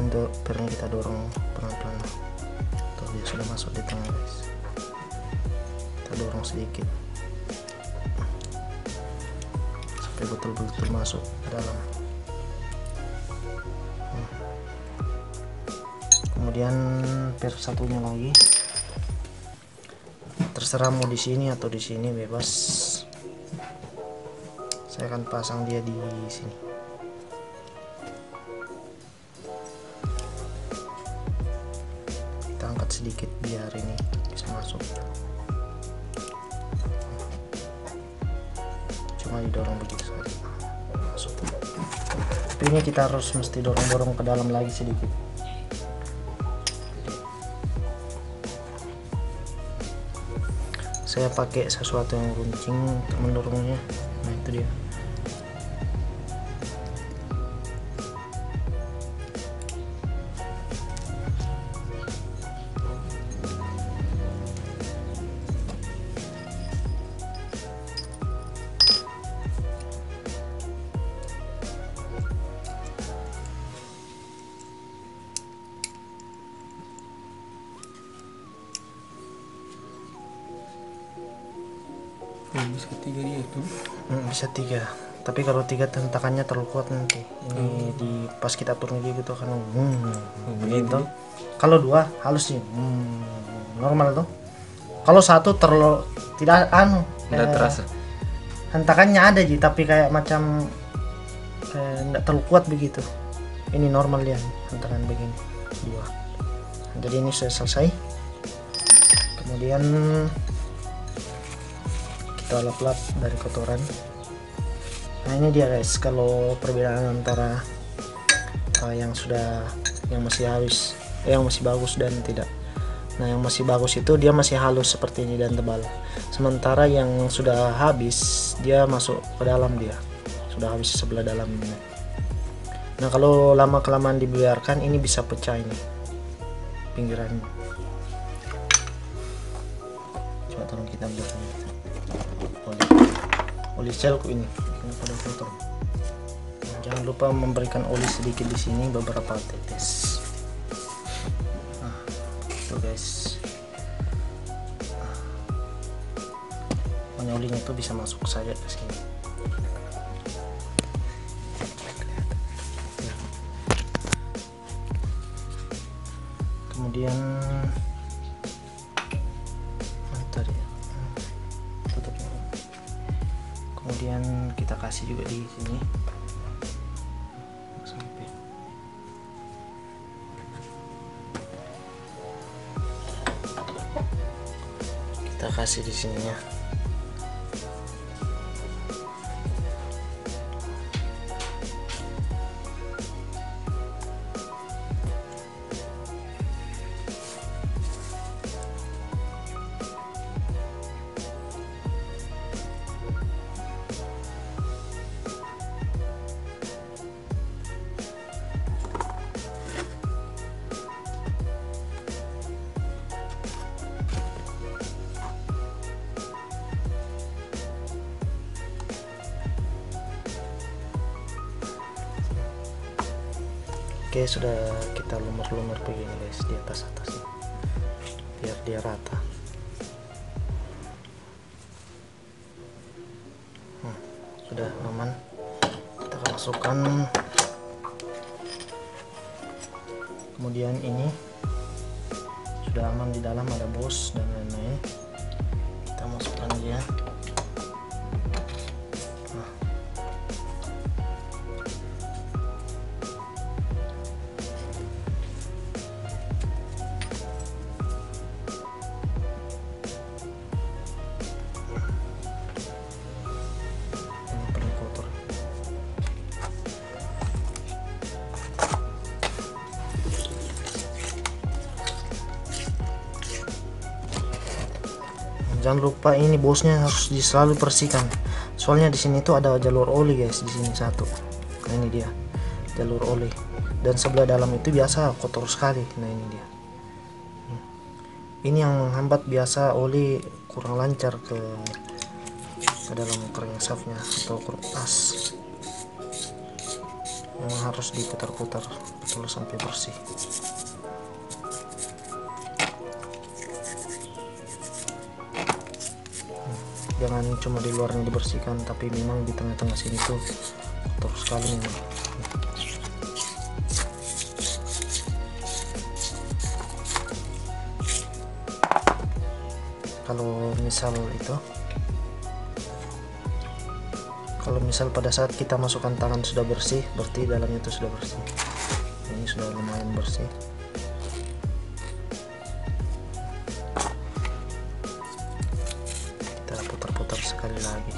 [SPEAKER 1] Untuk pernya kita dorong pelan-pelan. Tuh dia sudah masuk di tengah guys. Kita dorong sedikit sampai betul-betul masuk ke dalam. Kemudian per satunya lagi, terserah mau di sini atau di sini, bebas. Saya akan pasang dia di sini. Kita angkat sedikit biar ini bisa masuk. Cuma didorong begitu saja, masuk. Tapi ini kita harus mesti dorong-dorong ke dalam lagi sedikit. Saya pakai sesuatu yang runcing untuk mendorongnya. Nah, itu dia.
[SPEAKER 2] Bisa 3 dia tuh.
[SPEAKER 1] Bisa 3, tapi kalau 3 tentakannya terlalu kuat nanti. Ini di pas kita turun gitu akan begitu. Kalau 2 halus sih, normal tuh. Kalau 1 terlalu tidak
[SPEAKER 2] Tidak terasa.
[SPEAKER 1] hentakannya ada sih, tapi kayak macam tidak terlalu kuat begitu. Ini normal ya, hentakan begini 2. Jadi ini sudah selesai. Kemudian kita lap-lap dari kotoran. Nah, ini dia guys, kalau perbedaan antara yang masih halus, yang masih bagus dan tidak. Nah, yang masih bagus itu dia masih halus seperti ini dan tebal. Sementara yang sudah habis dia masuk ke dalam, dia sudah habis sebelah dalam ini. Nah, kalau lama kelamaan dibiarkan ini bisa pecah ini pinggirannya. Coba tolong kita ambil oli selku ini pada kotor. Nah, jangan lupa memberikan oli sedikit di sini, beberapa tetes. Nah, itu guys. Pokoknya olinya itu bisa masuk saja ke sini. Kemudian kemudian kita kasih juga di sini sampai. Kita kasih di sininya. Oke, sudah kita lumur-lumur begini guys di atasnya biar dia rata. Sudah aman, kita akan masukkan. Kemudian ini sudah aman, di dalam ada bos dan lain-lain. Kita masukkan dia. Jangan lupa ini bosnya harus selalu bersihkan. Soalnya di sini tuh ada jalur oli guys, di sini satu. Nah, ini dia jalur oli. Dan sebelah dalam itu biasa kotor sekali. Nah, ini dia. Ini yang menghambat, biasa oli kurang lancar ke dalam crankshaftnya atau kertas. Memang harus diputar-putar betul sampai bersih. Jangan cuma di luarnya dibersihkan, tapi memang di tengah-tengah sini tuh kotor sekali memang. kalau misal pada saat kita masukkan tangan sudah bersih, berarti dalamnya itu sudah bersih. Ini sudah lumayan bersih. Kita putar-putar sekali lagi.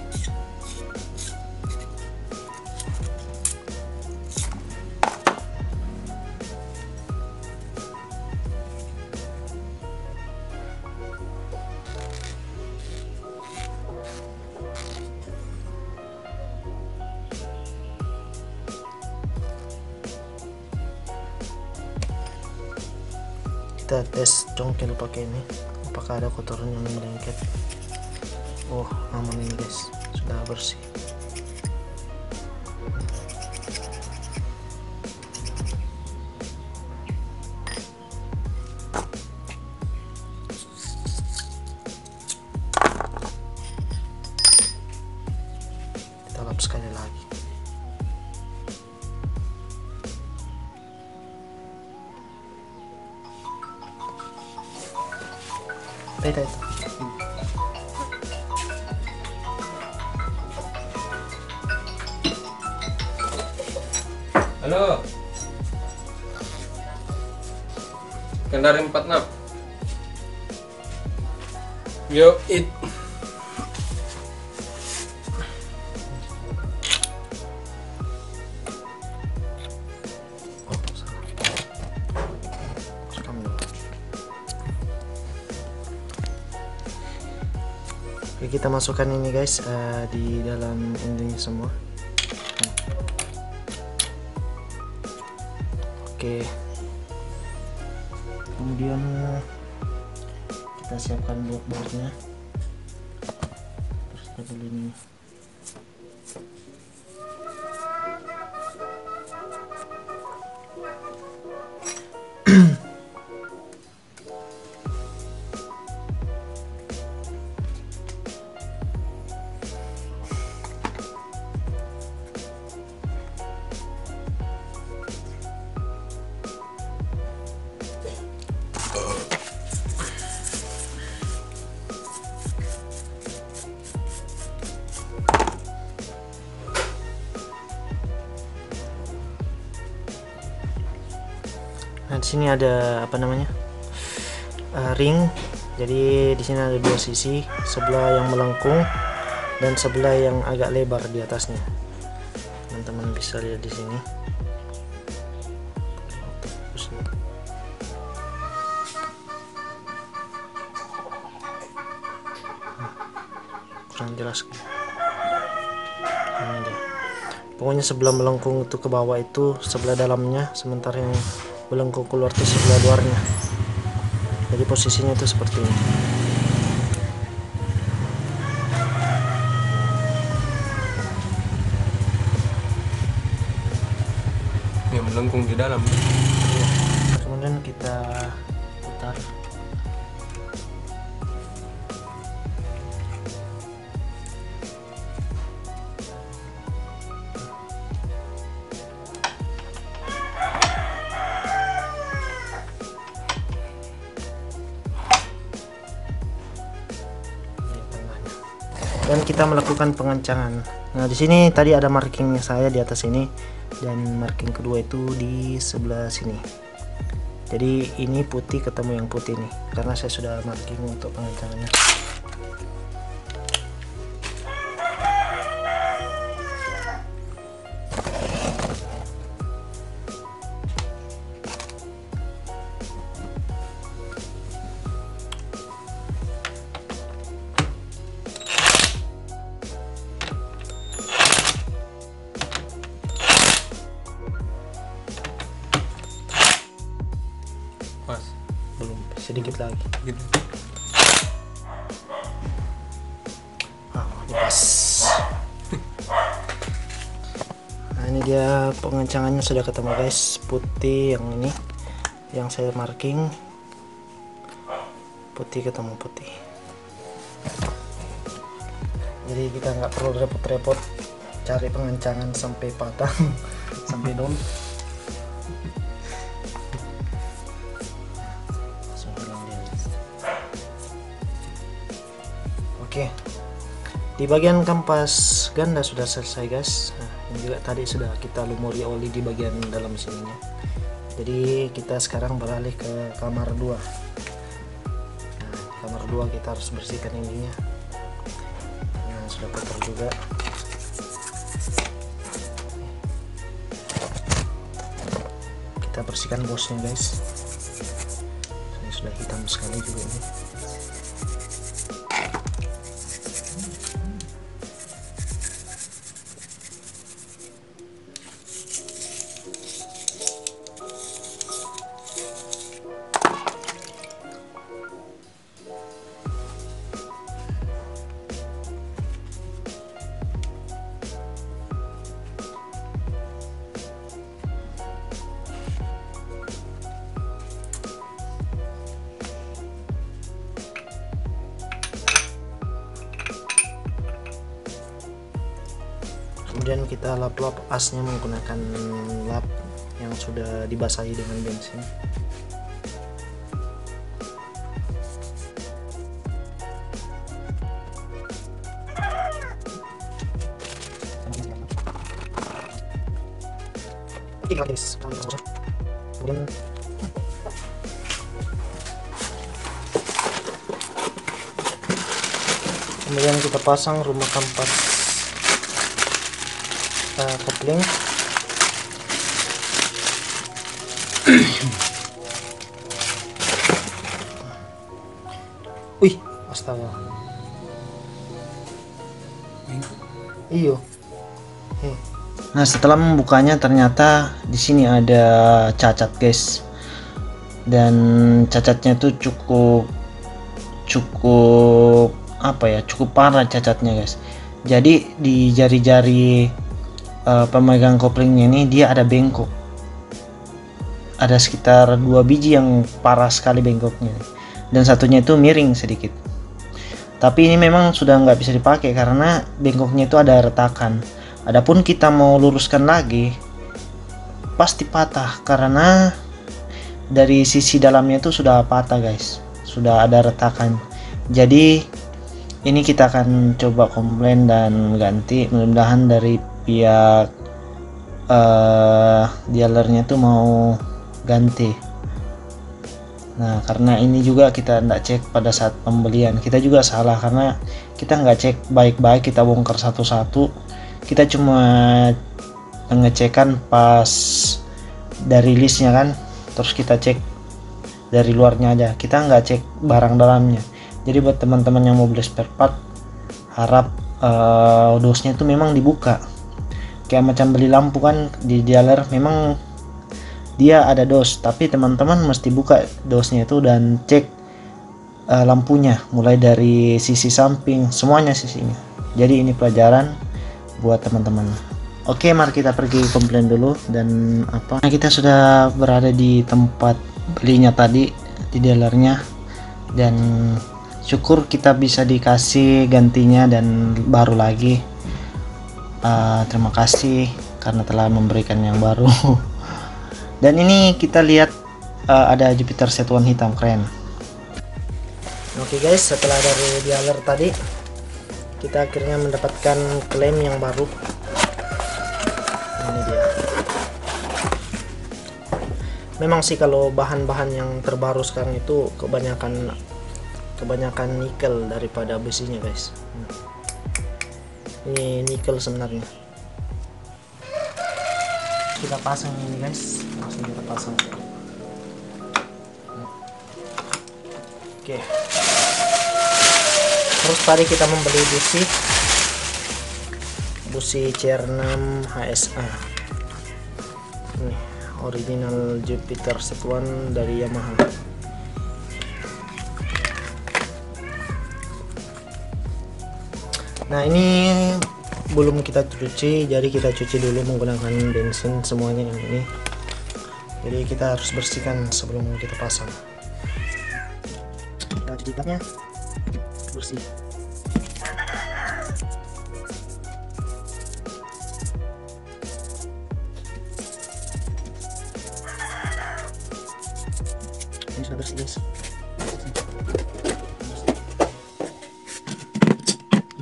[SPEAKER 1] Kita tes congkel pakai ini, apakah ada kotoran yang melengket. Oh, aman ini guys, sudah bersih. Kita lap sekali lagi. Itu.
[SPEAKER 2] Halo. Kendari 46. Yo it.
[SPEAKER 1] Oke, kita masukkan ini guys di dalam ini semua. Oke, kemudian kita siapkan baut-bautnya. Terus kita dulu ini. Nah, di sini ada apa namanya? Ring. Jadi di sini ada dua sisi, sebelah yang melengkung dan sebelah yang agak lebar di atasnya. Teman-teman bisa lihat di sini. Kurang jelas. Ini dia. Pokoknya sebelah melengkung itu ke bawah itu sebelah dalamnya, sementara yang melengkung keluar itu sebelah luarnya. Jadi posisinya itu seperti ini.
[SPEAKER 2] Yang melengkung di dalam.
[SPEAKER 1] Kemudian kita putar. Dan kita melakukan pengencangan. Nah, di sini tadi ada markingnya saya di atas ini, dan marking kedua itu di sebelah sini. Jadi ini putih ketemu yang putih nih, karena saya sudah marking untuk pengencangannya.
[SPEAKER 2] Pas.
[SPEAKER 1] Belum, sedikit lagi.
[SPEAKER 2] Gitu.
[SPEAKER 1] Pas. Nah, ini dia pengencangannya sudah ketemu guys. Putih yang ini, yang saya marking. Putih ketemu putih. Jadi kita nggak perlu repot-repot cari pengencangan sampai patah, sampai dom. Oke, di bagian kampas ganda sudah selesai guys. Nah, ini juga tadi sudah kita lumuri oli di bagian dalam sininya. Jadi kita sekarang beralih ke kamar 2. Nah, kamar 2 kita harus bersihkan ininya. Nah, sudah kotor juga. Kita bersihkan bosnya guys. Ini sudah hitam sekali juga ini. Kemudian kita lap-lap asnya menggunakan lap yang sudah dibasahi dengan bensin. Kemudian kita pasang rumah kampas kopling. Wih, astaga. Iyo. Nah, setelah membukanya ternyata di sini ada cacat, guys. Dan cacatnya tuh cukup apa ya? Cukup parah cacatnya, guys. Jadi di jari-jari pemegang koplingnya ini dia ada bengkok. Ada sekitar 2 biji yang parah sekali bengkoknya, dan satunya itu miring sedikit. Tapi ini memang sudah nggak bisa dipakai karena bengkoknya itu ada retakan. Adapun kita mau luruskan lagi pasti patah karena dari sisi dalamnya itu sudah patah guys, sudah ada retakan. Jadi ini kita akan coba komplain dan ganti, mudah-mudahan dari pihak dealernya tuh mau ganti. Nah, karena ini juga kita tidak cek pada saat pembelian, kita juga salah karena kita nggak cek baik-baik, kita bongkar satu-satu. Kita cuma pengecekan pas dari listnya kan, terus kita cek dari luarnya aja, kita nggak cek barang dalamnya. Jadi buat teman-teman yang mau beli spare part, harap dosnya itu memang dibuka. Kayak macam beli lampu kan di dealer, memang dia ada dos, tapi teman-teman mesti buka dosnya itu dan cek lampunya mulai dari sisi samping, semuanya sisinya. Jadi ini pelajaran buat teman-teman. Oke, mari kita pergi komplain dulu dan apa. Nah, kita sudah berada di tempat belinya tadi, di dealernya, dan syukur kita bisa dikasih gantinya dan baru lagi. Terima kasih karena telah memberikan yang baru. Dan ini kita lihat ada Jupiter Z1 hitam, keren. Oke guys, setelah dari dealer tadi kita akhirnya mendapatkan klaim yang baru. Ini dia. Memang sih kalau bahan-bahan yang terbaru sekarang itu kebanyakan nikel daripada besinya guys. Ini nikel sebenarnya. Kita pasang ini guys, langsung kita pasang. Oke. Terus tadi kita membeli busi CR6 HSA. Ini original Jupiter Z1 dari Yamaha. Nah, ini belum kita cuci, jadi kita cuci dulu menggunakan bensin semuanya yang ini. Jadi kita harus bersihkan sebelum kita pasang. Kita cuci kapnya bersih. Ini sudah bersih guys.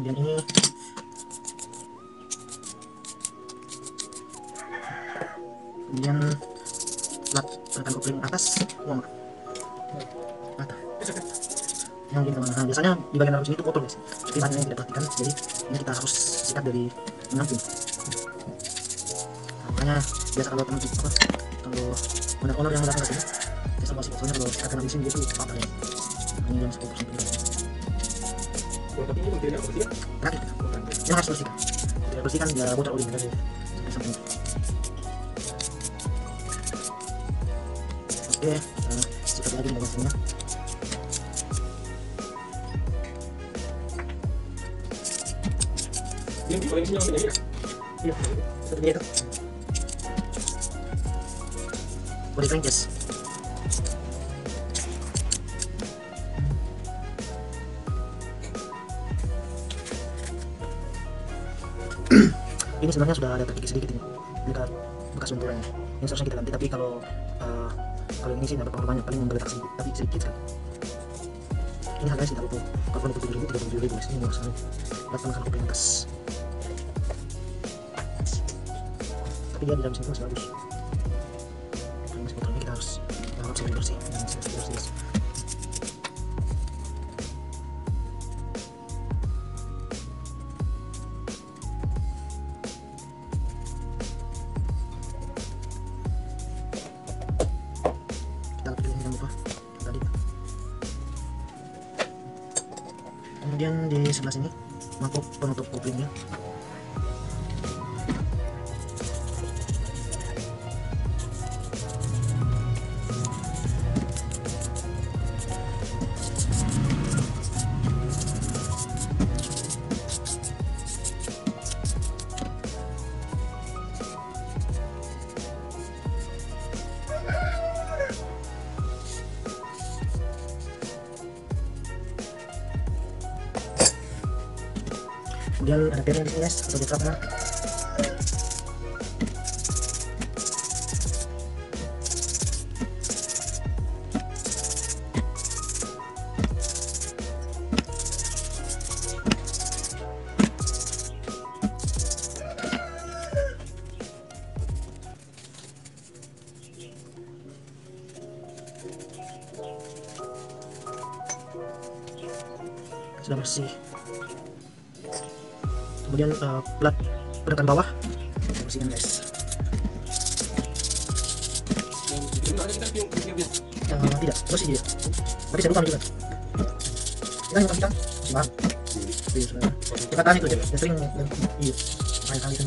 [SPEAKER 1] Kemudian ini kemudian plat tekan kopling atas nomor mata yang gini teman. Nah, biasanya di bagian dalam sini itu kotor guys, tapi banyak yang tidak perhatikan, jadi ini kita harus sikat dari pengampun. Nah, makanya biasa kalau teman apa kalau owner yang datang ke sini biasa bawa sikat, soalnya kalau sikat dalam sini itu patah ya. Ini yang 10% penyebab terakhir yang harus bersihkan, tidak bersihkan dia bocor oli dari sampai. Oke, sikat lagi bagian sini. Iya, seperti itu. Body crankcase. Ini sebenarnya sudah ada terkikis sedikit ini, bekas benturannya. Ini seharusnya kita ganti, tapi kalau ini sih dapat pengaruh banyak, paling menggeletak sedikit, tapi sedikit sekali. Ini harganya sih taruh kalau 27.000 guys, ini murah sekali. Dapat makan kopi atas. Tapi dia di dalam sini masih bagus. Kalau masih kotornya kita harus sering bersih dan bersih. Kita pilih ini, jangan lupa tadi. Kemudian di sebelah sini mangkuk penutup koplingnya. Kemudian ada piring di sini guys, atau di trapnya. Sudah bersih. Kemudian plat penekan bawah bersihkan guys. Tidak bersih dia, tapi saya lupa juga. Kita nyumbang kita masih mahal. Kita tahan itu aja, dia sering iya kali kan.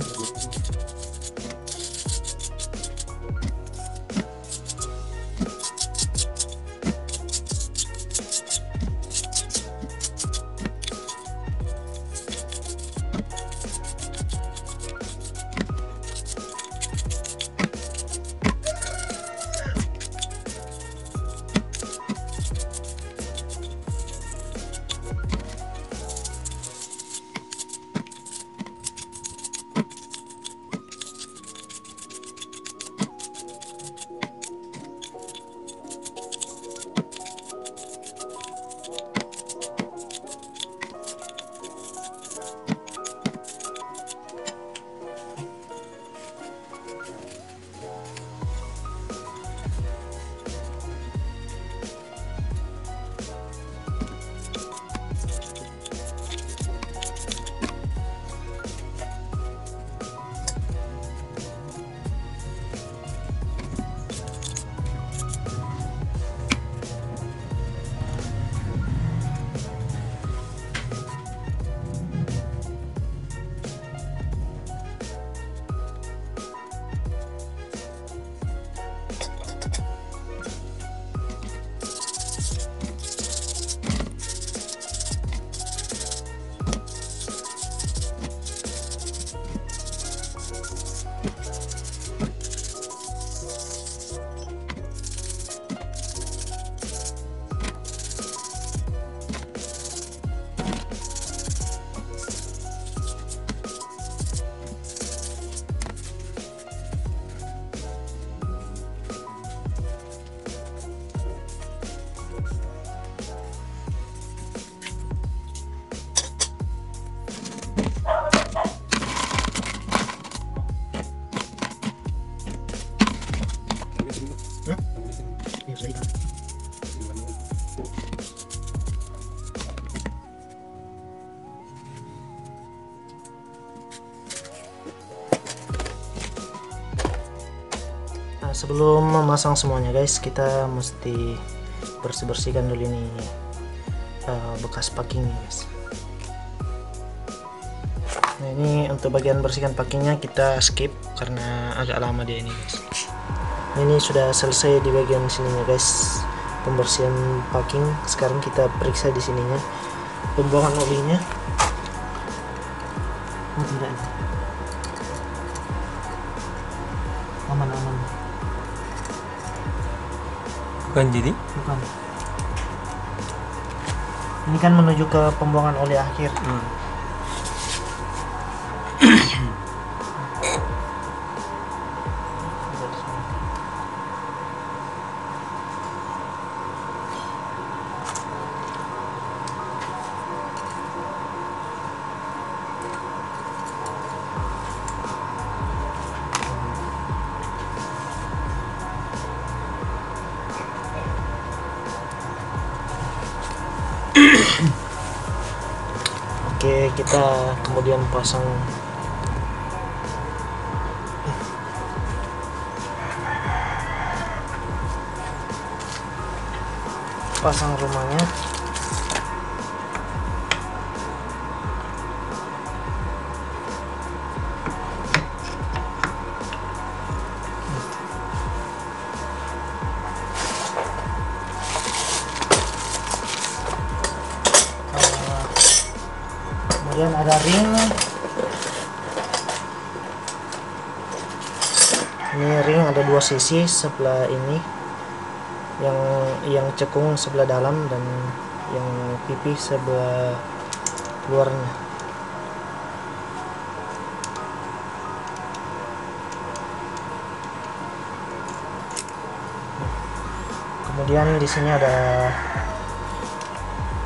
[SPEAKER 1] sebelum memasang semuanya guys, kita mesti bersihkan dulu ini bekas packingnya guys. Nah, ini untuk bagian bersihkan packingnya kita skip karena agak lama dia ini guys. Ini sudah selesai di bagian sininya guys, pembersihan packing. Sekarang kita periksa di sininya pembuangan olinya. Oh tidak, aman.
[SPEAKER 2] Bukan jadi?
[SPEAKER 1] Bukan. Ini kan menuju ke pembuangan oli akhir. Oke, kita kemudian pasang rumahnya. Kemudian ada ring. Ini ring ada dua sisi, sebelah ini yang cekung sebelah dalam dan yang pipi sebelah luarnya. Kemudian di sini ada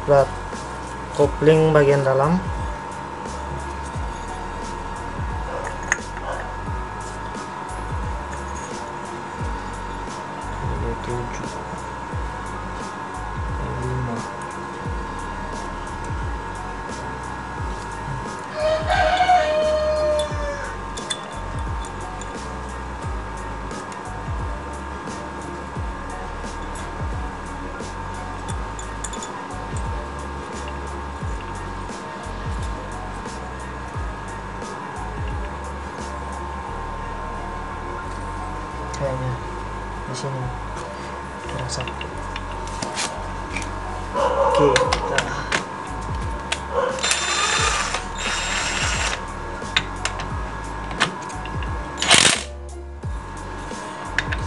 [SPEAKER 1] plat kopling bagian dalam. Kayaknya di sini terasa. Oke, kita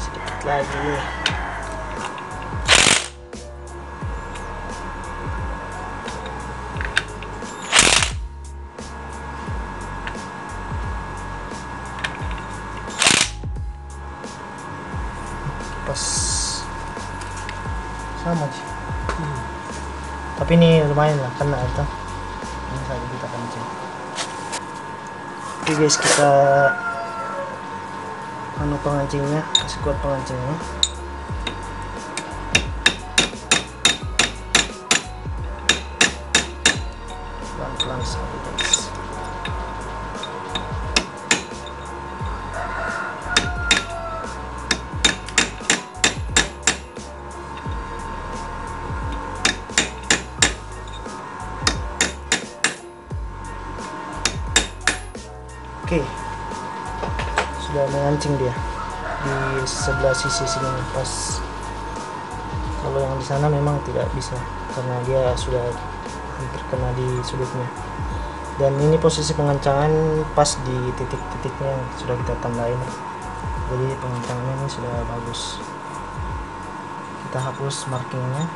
[SPEAKER 1] sedikit lagi. Pas sama sih, tapi ini lumayan lah kena itu. Ini saja kita kencing. Oke guys, kita pengancingnya, kasih kuat pengancingnya. Pelan-pelan saja guys. Oke, sudah mengancing dia di sebelah sisi sini pas. Kalau yang di sana memang tidak bisa karena dia sudah hampir kena di sudutnya. Dan ini posisi pengancangan pas di titik-titiknya yang sudah kita tandain. Jadi pengancangannya ini sudah bagus. Kita hapus markingnya.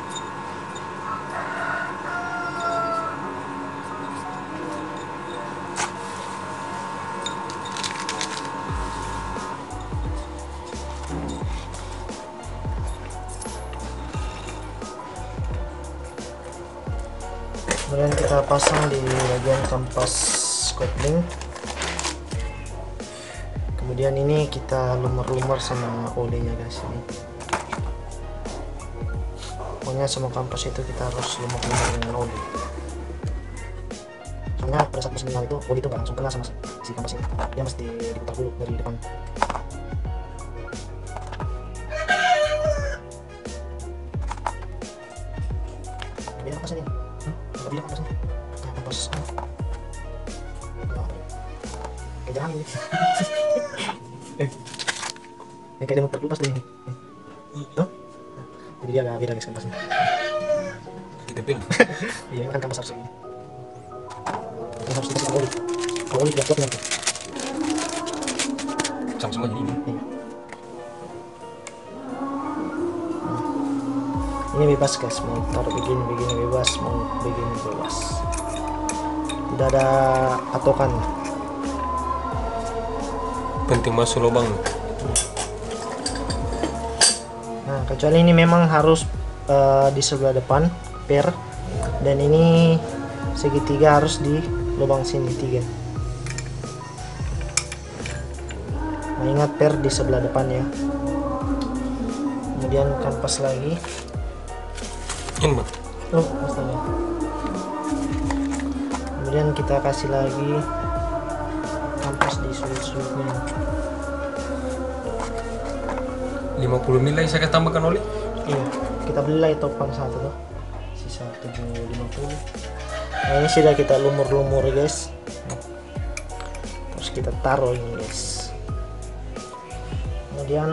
[SPEAKER 1] Kemudian kita pasang di bagian kampas kopling. Kemudian ini kita lumur-lumur sama olinya guys. Ini pokoknya semua kampas itu kita harus lumur-lumur dengan oli. Soalnya pada saat mesin itu oli itu nggak langsung kena sama si kampas ini, dia mesti diputar dulu dari depan. Ada kompasnya nih. Ada kompasnya. Nah, kompas. Kayak jangan ini. Kayak dia mau terkelupas deh. Tuh. Jadi dia agak beda guys kompasnya.
[SPEAKER 2] Ditempel.
[SPEAKER 1] Iya, ini kan kampas harus ini. Ini harus dikasih oli. Kalau oli tidak kuat nanti.
[SPEAKER 2] Sama-sama jadi ini.
[SPEAKER 1] Iya. Ini bebas guys, mau taruh begini bebas, mau begini bebas. Tidak ada patokan.
[SPEAKER 2] Penting masuk lubang.
[SPEAKER 1] Nah, kecuali ini memang harus di sebelah depan per, dan ini segitiga harus di lubang sini 3. Nah, ingat per di sebelah depan ya. Kemudian kanvas lagi.
[SPEAKER 2] Ini mah.
[SPEAKER 1] Oh, astaga. Kemudian kita kasih lagi kanvas di sudut-sudutnya.
[SPEAKER 2] 50 ml saya tambahkan oli.
[SPEAKER 1] Iya, kita beli lagi topang satu tuh. Sisa 750. Nah, ini sudah kita lumur-lumur guys. Terus kita taruh ini guys. Kemudian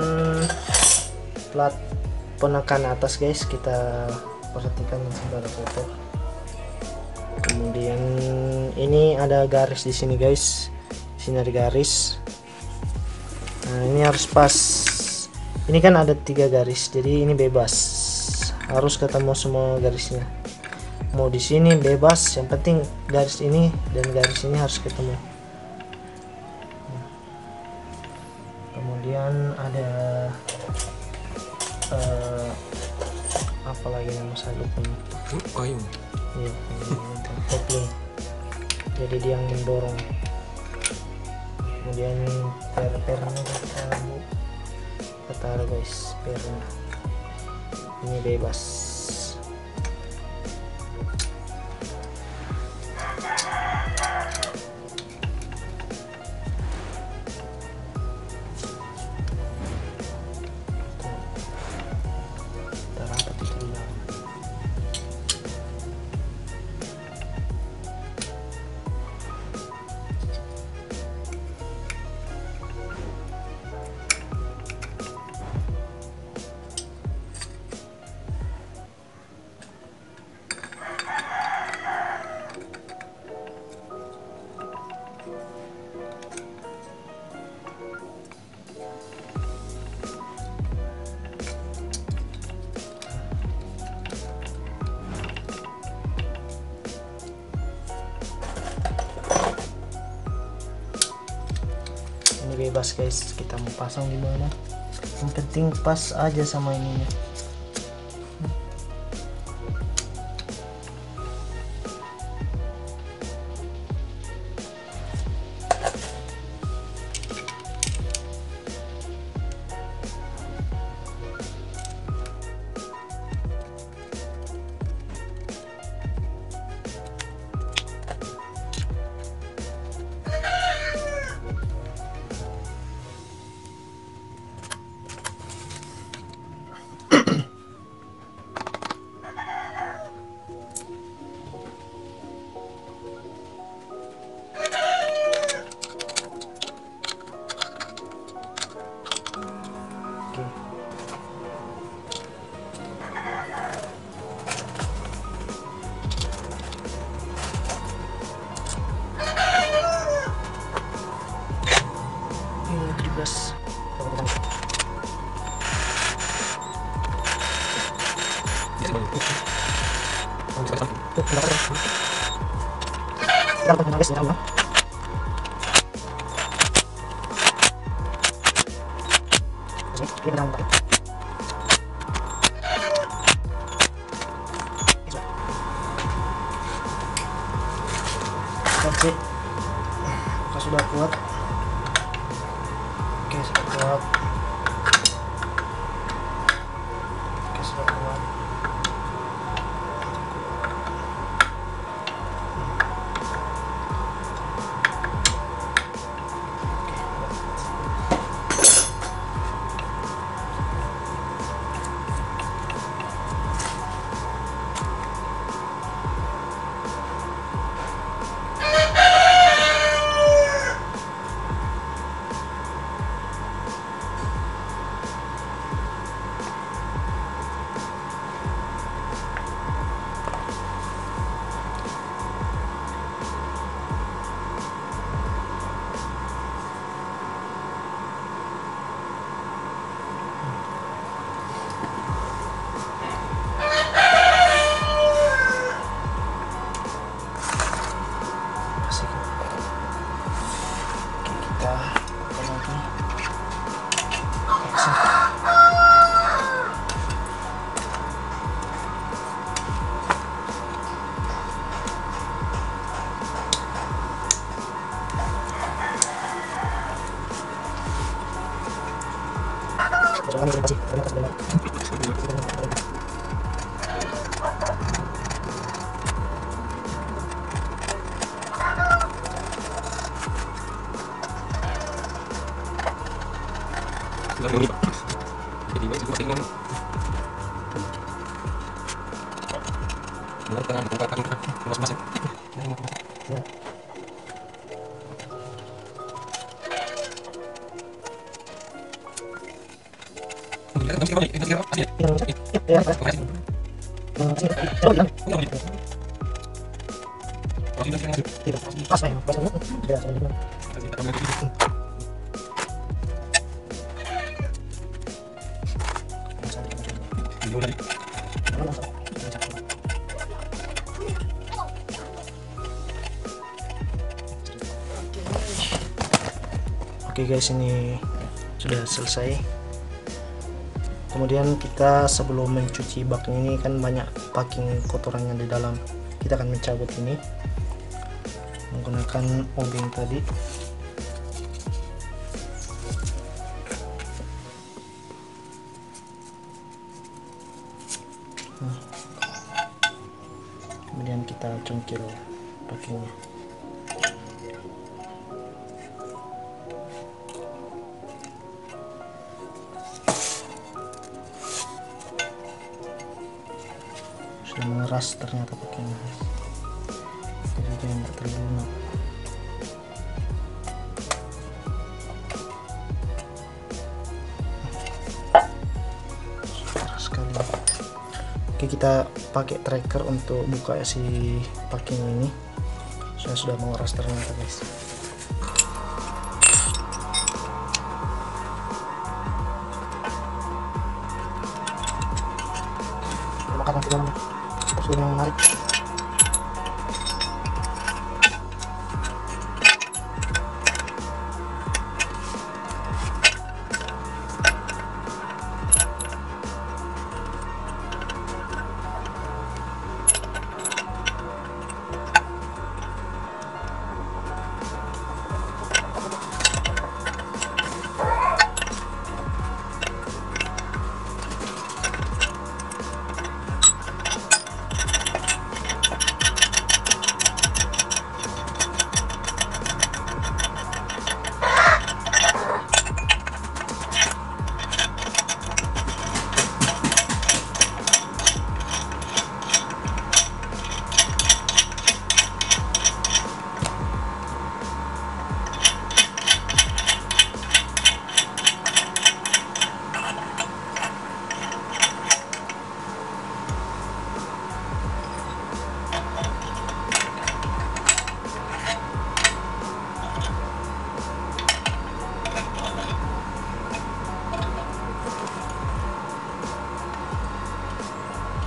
[SPEAKER 1] plat penekan atas guys, kita perhatikan sebelah kotor. Kemudian ini ada garis di sini guys. Di sini ada garis. Nah, ini harus pas. Ini kan ada 3 garis, jadi ini bebas. Harus ketemu semua garisnya. Mau di sini bebas, yang penting garis ini dan garis ini harus ketemu. Kemudian ada apa lagi nama saya lupa.
[SPEAKER 2] Payung.
[SPEAKER 1] Iya, kopling. Jadi dia yang mendorong. Kemudian pernya kita taruh guys, pernya. Ini bebas. Ini bebas guys, kita mau pasang di mana, yang penting pas aja sama ininya. Oke, sudah kuat. Oke, sudah kuat. Oke, sudah kuat. Oke guys, ini sudah selesai. Kemudian kita sebelum mencuci bak ini kan banyak packing kotoran yang di dalam, kita akan mencabut ini menggunakan obeng tadi. Kemudian kita cungkil packingnya. Sudah mengeras ternyata packingnya, jadi dia tidak terlalu lunak. Keras sekali. Oke, kita pakai tracker untuk buka si packing ini. Saya sudah mengeras ternyata guys. Makan nanti dalamnya terus yang menarik.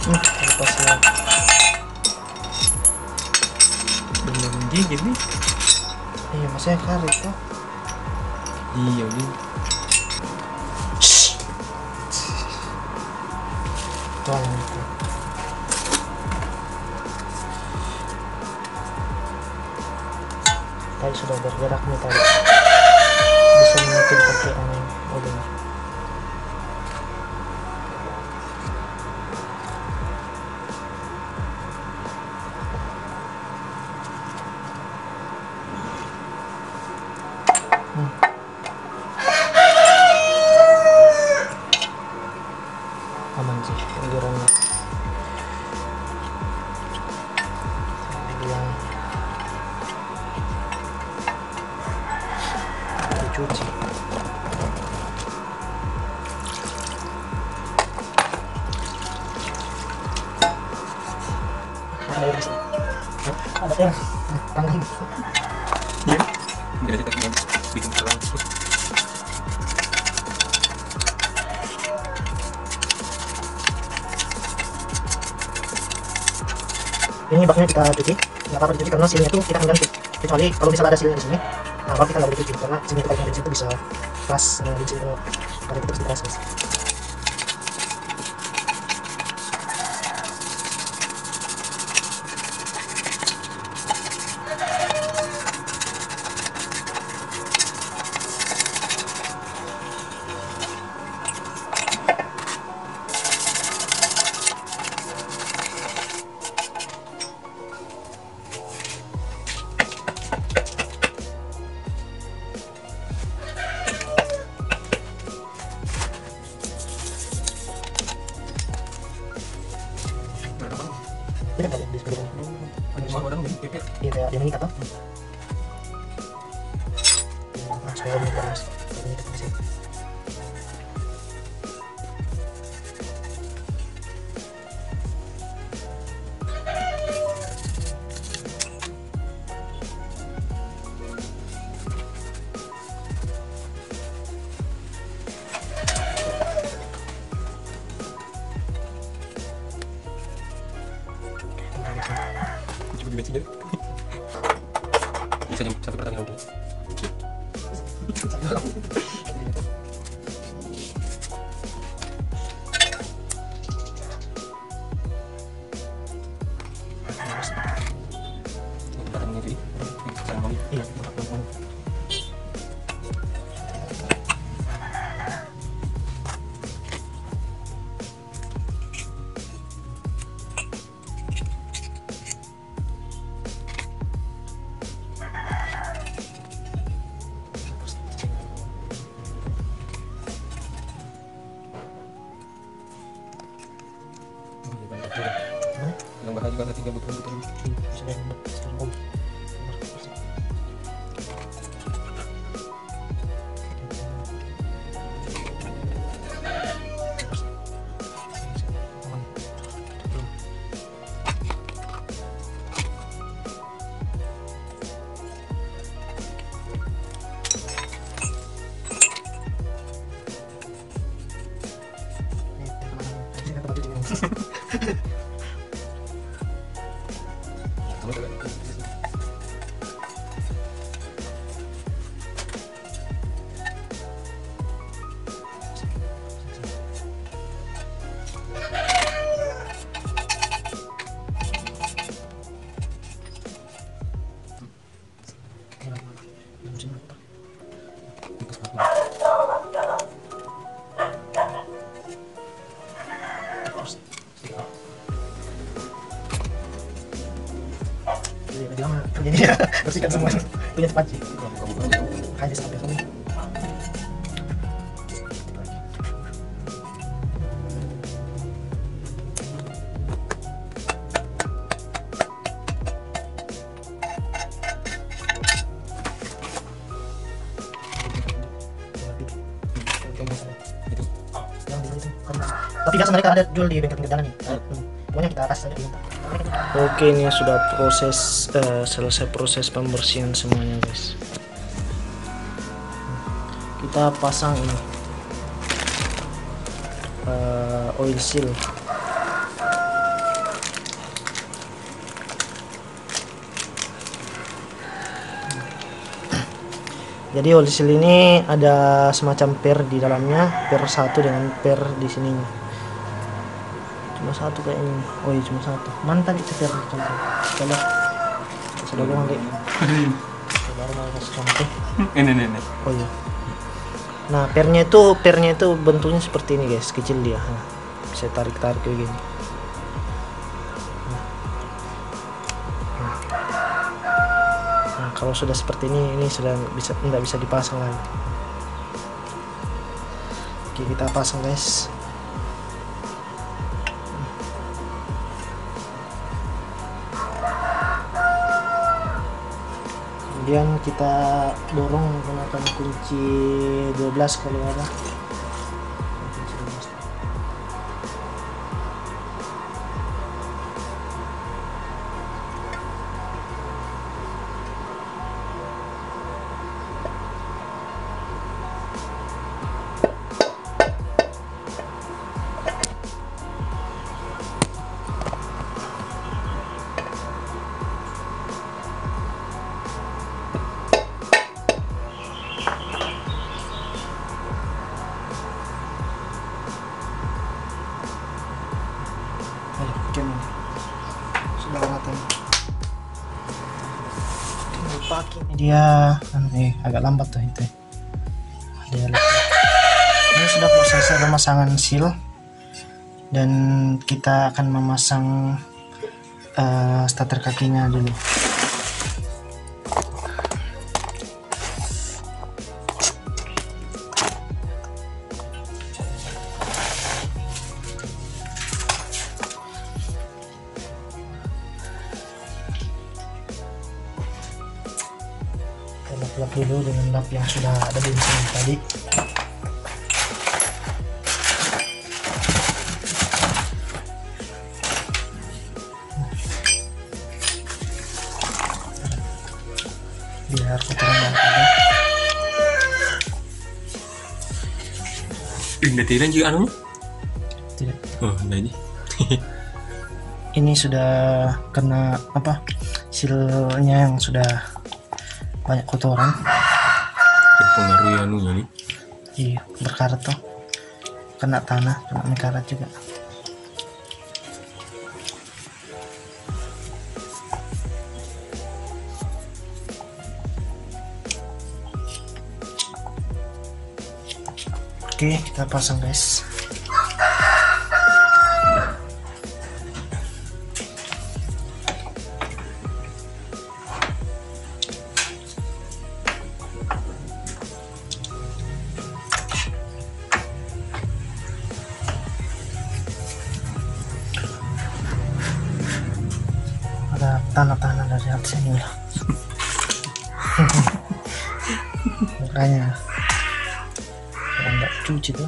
[SPEAKER 1] Lepasnya
[SPEAKER 2] Bener gigit nih.
[SPEAKER 1] iya, masanya karet ya.
[SPEAKER 2] Iya nih.
[SPEAKER 1] Tuang itu. Tadi sudah bergerak nih tadi. Bisa mungkin pakai obeng. Aman sih pinggirannya. Yang dicuci. Ada yang tangan.
[SPEAKER 2] Jadi kita mau bikin terang.
[SPEAKER 1] Ini baknya kita cuci, nggak apa-apa dicuci karena silnya itu kita akan ganti. Kecuali kalau misalnya ada silnya di sini, nah bak kita nggak boleh cuci karena silnya itu kaitan bensin itu bisa keras, bensin itu kalau itu terus dikeras guys. Ini kalau di sebelum iya kayak yang ini kata. Nah, saya udah panas. Ini kita kasih.
[SPEAKER 2] Bisa jam 1 pertandingan dulu. Pertandingan jadi sekarang mau
[SPEAKER 1] Iya.
[SPEAKER 2] yang bahaya juga tinggal betul-betul.
[SPEAKER 1] Sudah sekarang. Lama kerjanya bersihkan semua punya cepat sih hanya sampai sini. Tapi biasa mereka ada jual di bengkel pinggir jalan nih. Pokoknya kita kasih saja. Oke, ini sudah selesai proses pembersihan semuanya, guys. Kita pasang ini oil seal. Jadi oil seal ini ada semacam per di dalamnya, per satu dengan per di sininya. Cuma satu kayak ini. Oh iya, cuma satu. Mana tadi per contoh? Coba. Sudah bilang deh. Baru mau kasih contoh.
[SPEAKER 2] Ini.
[SPEAKER 1] Oh iya. Nah, pernya itu bentuknya seperti ini, guys, kecil dia. Nah, bisa tarik-tarik kayak gini. Nah, kalau sudah seperti ini sudah nggak bisa dipasang lagi. Oke, kita pasang, guys. Kemudian kita dorong menggunakan kunci 12 kalau ada. Kunci 12. Sudah matang. Pakai dia agak lambat tuh itu. Dia ini sudah proses pemasangan seal dan kita akan memasang starter kakinya dulu. lap dulu dengan lap yang sudah ada bensin tadi. Biar kotoran nggak ada.
[SPEAKER 2] Udah tidak juga anu?
[SPEAKER 1] Tidak.
[SPEAKER 2] Oh, udah aja.
[SPEAKER 1] Ini sudah kena apa? Silnya yang sudah banyak kotoran.
[SPEAKER 2] Terpengaruh anunya nih.
[SPEAKER 1] Iya, berkarat tuh. Kena tanah, kena mekarat juga. Oke, kita pasang guys. Ada tanah-tanah dari atas ini lah. Makanya kalau nggak cuci tuh.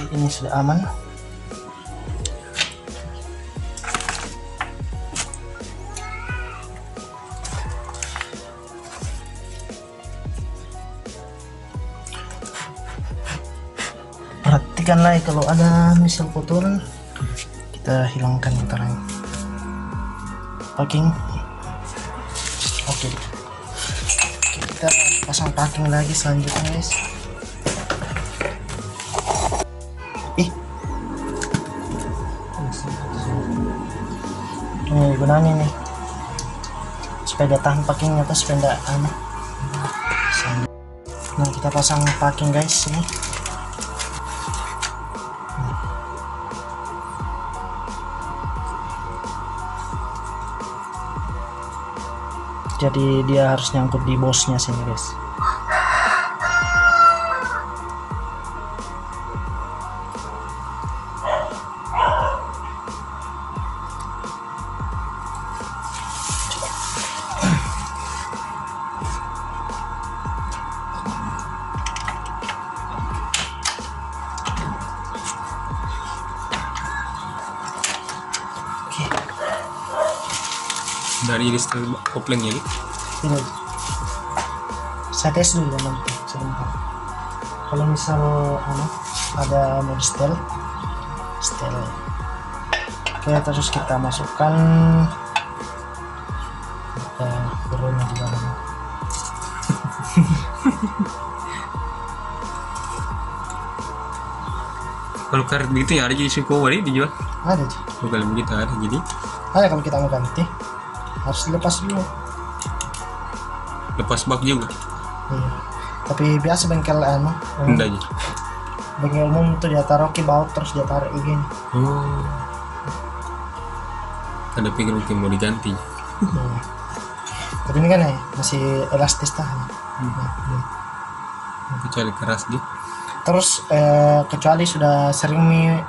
[SPEAKER 1] Ini sudah aman. Perhatikanlah kalau ada misal kotoran, kita hilangkan kotoran. Packing. Oke. Kita pasang packing lagi selanjutnya guys. Ini gunanya nih supaya dia tahan packingnya atau supaya enggak aneh. Nah, kita pasang packing guys ini. Jadi dia harus nyangkut di bosnya sini guys.
[SPEAKER 2] Dari listrik koplengnya nih.
[SPEAKER 1] Ini saya tes dulu nanti sebentar. Kalau misal ada mode setel. Oke, terus kita masukkan berwarna di dalam.
[SPEAKER 2] Kalau karet begitu ya ada jadi suku wari dijual.
[SPEAKER 1] Ada sih.
[SPEAKER 2] Kalau begitu ada jadi.
[SPEAKER 1] Ada kalau kita mau ganti harus dilepas dulu.
[SPEAKER 2] Lepas bak juga.
[SPEAKER 1] Iya. Tapi biasa bengkel
[SPEAKER 2] Enggak aja.
[SPEAKER 1] bengkel umum tuh dia taruh ke baut terus dia taruh gini.
[SPEAKER 2] Oh. Ada pikir mungkin mau diganti.
[SPEAKER 1] Iya. Tapi ini kan masih elastis tahan.
[SPEAKER 2] Kecuali keras dia.
[SPEAKER 1] Terus kecuali sudah sering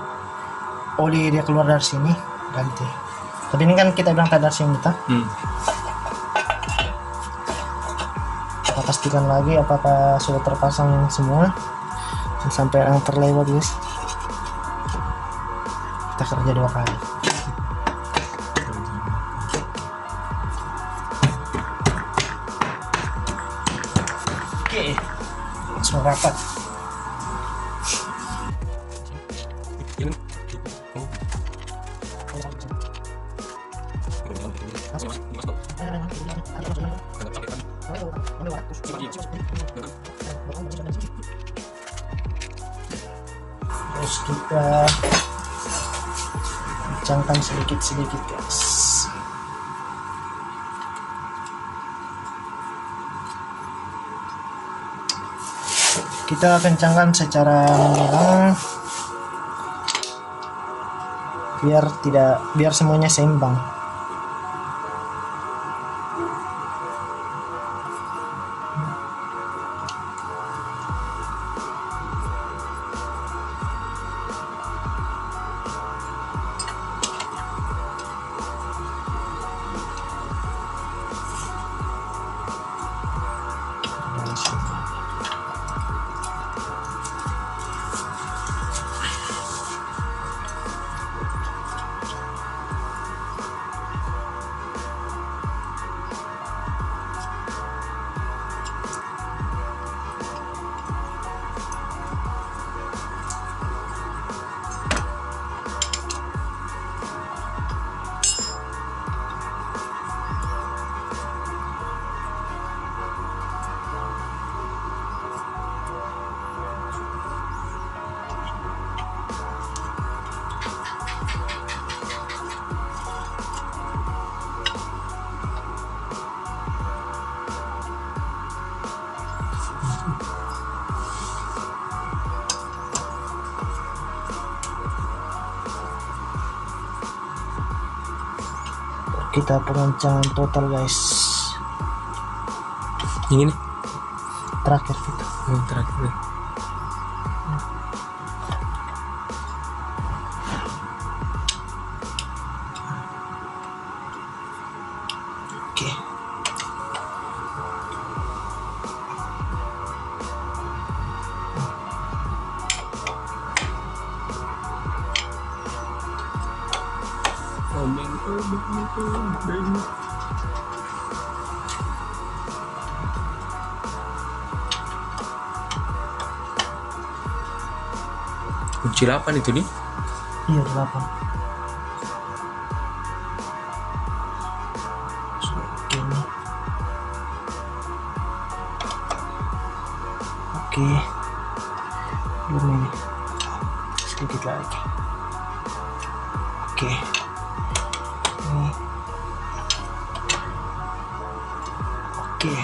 [SPEAKER 1] oli dia keluar dari sini ganti. Tapi ini kan kita bilang tadi dari sini kita. Kita pastikan lagi apakah sudah terpasang semua. Jangan sampai yang terlewat guys. Kita kerja 2 kali. Oke, langsung rapat. Terus kita bincangkan sedikit guys. Kita kencangkan secara mendalam biar semuanya seimbang. Kita pengencangan total guys.
[SPEAKER 2] Ini nih
[SPEAKER 1] Terakhir kita.
[SPEAKER 2] terakhir nih.
[SPEAKER 1] Oke.
[SPEAKER 2] Kunci 8 itu nih.
[SPEAKER 1] Iya 8. Ini. Oke. Belum ini. Sedikit lagi. Oke. Ini. Oke.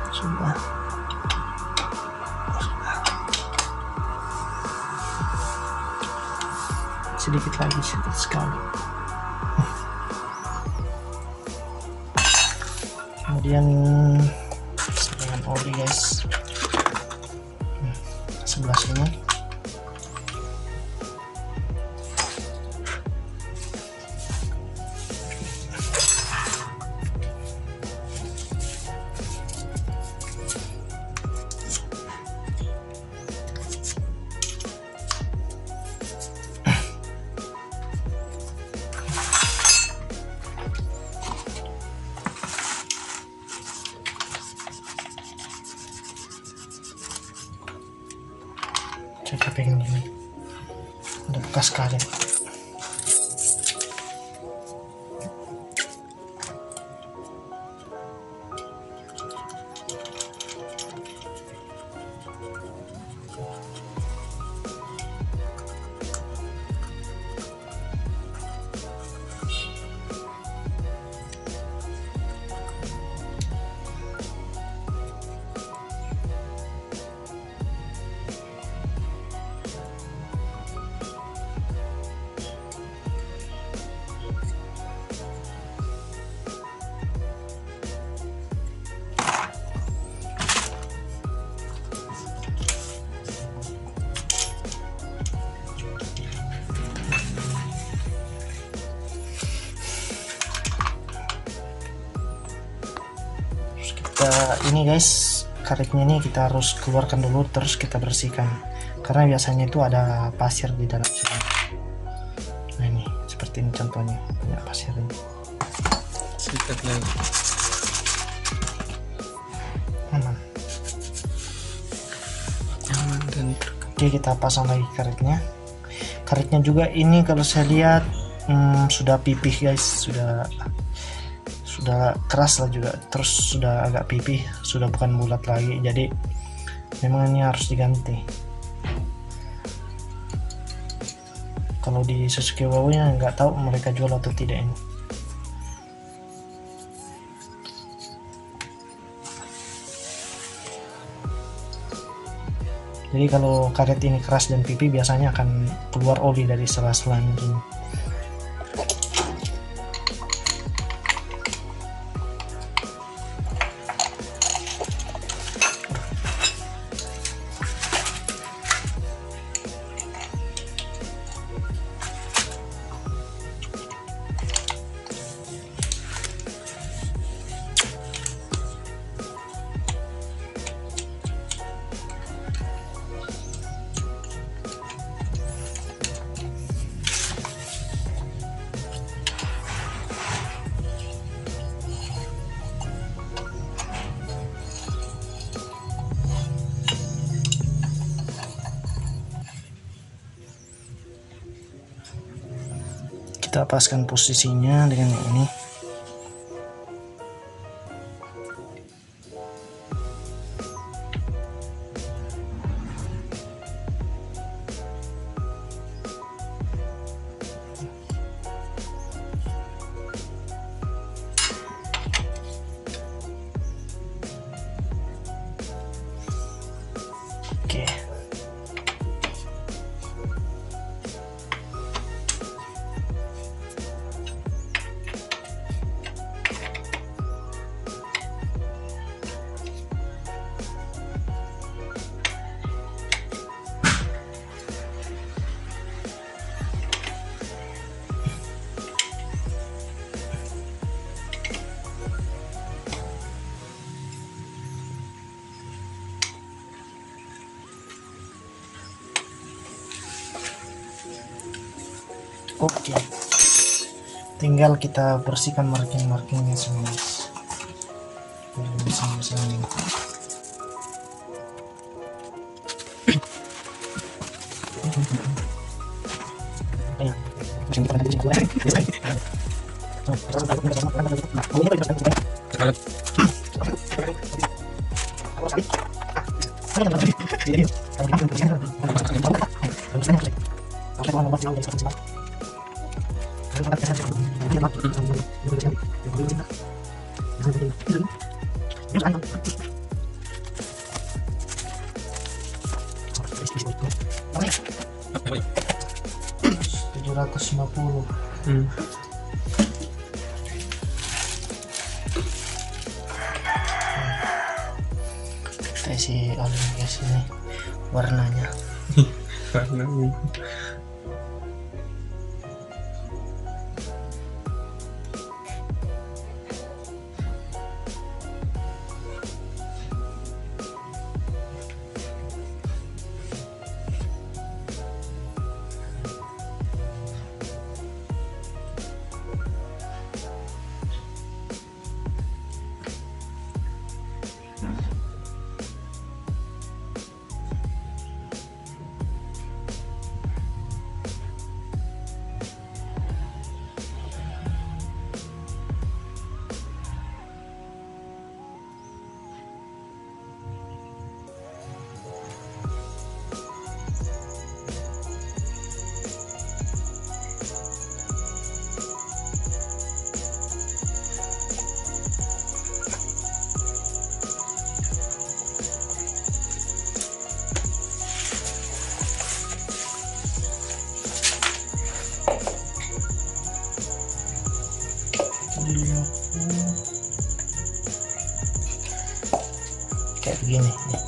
[SPEAKER 1] Sudah. Sedikit lagi, sedikit sekali. Kemudian dengan oli guys, sebelah sini. Saya pengen ini ada bekas karet. Ini guys, karetnya ini kita harus keluarkan dulu, terus kita bersihkan karena biasanya itu ada pasir di dalam sini. Nah ini seperti ini contohnya, banyak pasir ini.
[SPEAKER 2] Sikat lagi.
[SPEAKER 1] Aman.
[SPEAKER 2] Aman dan terkait.
[SPEAKER 1] Oke, kita pasang lagi karetnya. Karetnya juga ini kalau saya lihat sudah pipih guys, sudah keras lah juga, terus sudah agak pipih, sudah bukan bulat lagi. Jadi memang ini harus diganti. Kalau di Suzuki WOW nya nggak tahu mereka jual atau tidak ini. Jadi kalau karet ini keras dan pipi biasanya akan keluar oli dari sela-sela ini. Kita paskan posisinya dengan yang ini. Oke. Oke, tinggal kita bersihkan marking-markingnya semua, bisa ini. Kita isi oli guys, ini warnanya.
[SPEAKER 2] Warnanya. Kayak begini nih.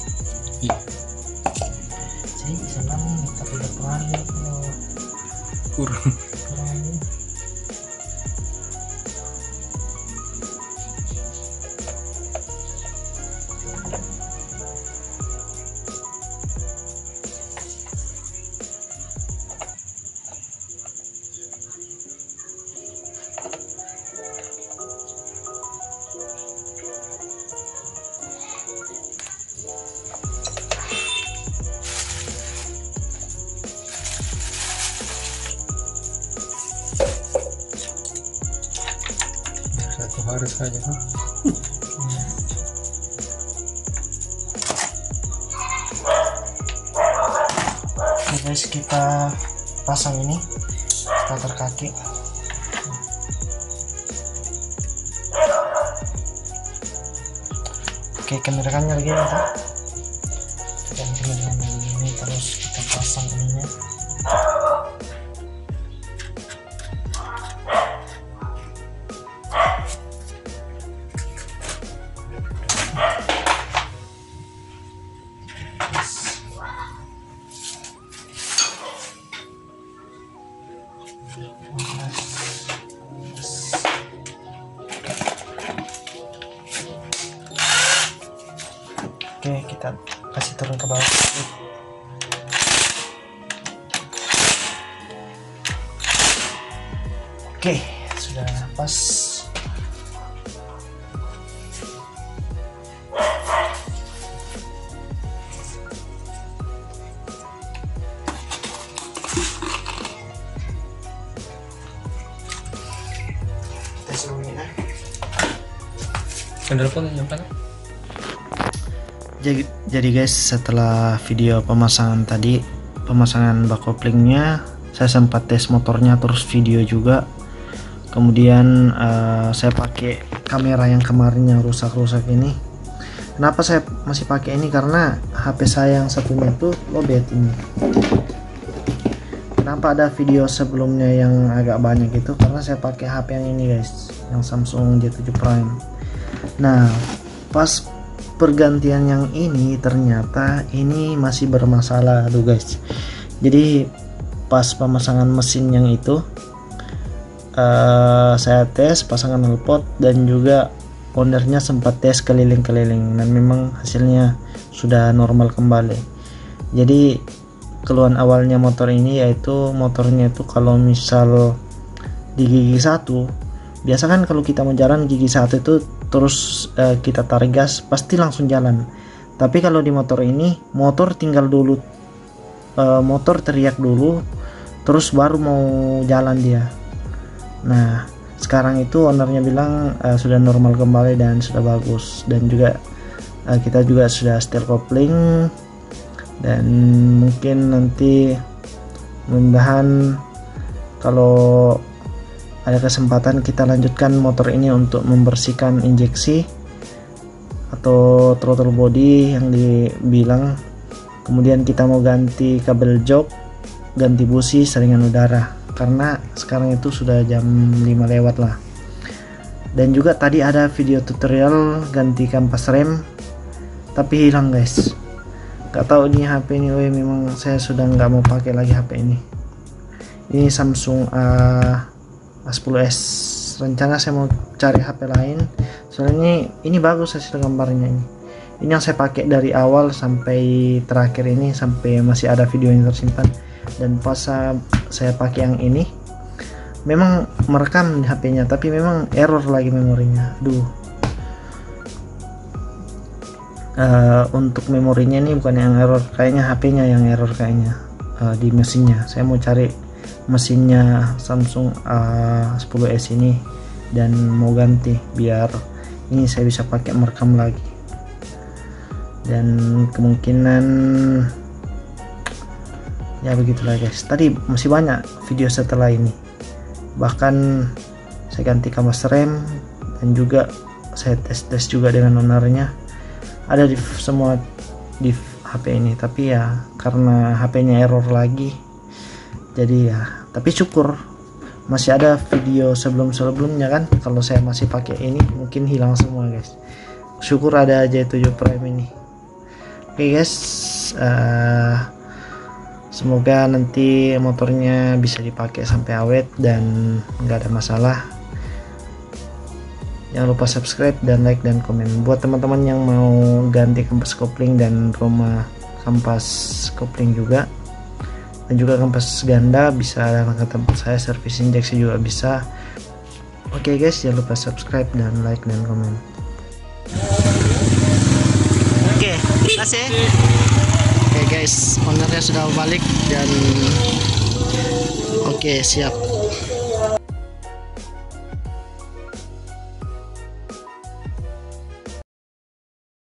[SPEAKER 2] Iya.
[SPEAKER 1] Saya senang tapi berpengaruh kalau
[SPEAKER 2] Kurang.
[SPEAKER 1] kurang.
[SPEAKER 2] Satu hari saja.
[SPEAKER 1] guys, kita pasang ini starter kaki. Oke, kendaranya lagi ya, dan kendaranya begini, terus kita pasang ininya. Oke, kita kasih turun ke bawah. Oke, sudah pas. Tes dulu ya.
[SPEAKER 2] Kendala pun nyampe.
[SPEAKER 1] Jadi guys, setelah video pemasangan tadi, pemasangan bak koplingnya, saya sempat tes motornya terus video juga. Kemudian saya pakai kamera yang kemarin yang rusak-rusak ini. Kenapa saya masih pakai ini? Karena HP saya yang satunya itu lowbat ini. Kenapa ada video sebelumnya yang agak banyak itu? Karena saya pakai HP yang ini guys, yang Samsung J7 Prime. Nah, pas pergantian yang ini ternyata ini masih bermasalah tuh guys. Jadi pas pemasangan mesin yang itu saya tes pasangan knalpot dan juga ownernya sempat tes keliling-keliling dan memang hasilnya sudah normal kembali. Jadi keluhan awalnya motor ini yaitu motornya itu kalau misal di gigi 1, biasa kan kalau kita mau jalan gigi 1 itu terus kita tarik gas pasti langsung jalan. Tapi kalau di motor ini motor tinggal dulu, motor teriak dulu terus baru mau jalan dia. Nah sekarang itu ownernya bilang sudah normal kembali dan sudah bagus, dan juga kita juga sudah setel kopling, dan mungkin nanti mudah-mudahan kalau ada kesempatan kita lanjutkan motor ini untuk membersihkan injeksi atau throttle body yang dibilang. Kemudian kita mau ganti kabel jok, ganti busi, saringan udara, karena sekarang itu sudah jam 5 lewat lah. Dan juga tadi ada video tutorial ganti kampas rem tapi hilang guys. Gak tahu ini HP ini, memang saya sudah nggak mau pakai lagi HP ini. Ini Samsung A10s. Rencana saya mau cari HP lain, soalnya ini bagus hasil gambarnya. Ini yang saya pakai dari awal sampai terakhir ini, sampai masih ada video yang tersimpan. Dan pas saya pakai yang ini memang merekam di HP-nya, tapi memang error lagi memorinya. Untuk memorinya ini bukan yang error, kayaknya HP-nya yang error kayaknya, di mesinnya. Saya mau cari mesinnya Samsung A10s ini dan mau ganti biar ini saya bisa pakai merekam lagi. Dan kemungkinan ya begitulah guys. Tadi masih banyak video setelah ini, bahkan saya ganti kampas rem dan juga saya tes juga dengan ownernya. Ada di semua di HP ini, tapi ya karena HP-nya error lagi, jadi ya. Tapi syukur masih ada video sebelumnya kan. Kalau saya masih pakai ini mungkin hilang semua guys. Syukur ada J7 Prime ini. Oke guys, semoga nanti motornya bisa dipakai sampai awet dan nggak ada masalah. Jangan lupa subscribe dan like dan komen. Buat teman-teman yang mau ganti kampas kopling dan Roma kampas kopling juga, dan juga kampas ganda, bisa datang ke tempat saya, servis injeksi juga bisa. Oke guys, jangan lupa subscribe dan like dan komen. Oke, terima kasih. Oke guys, ownernya sudah balik dan oke siap.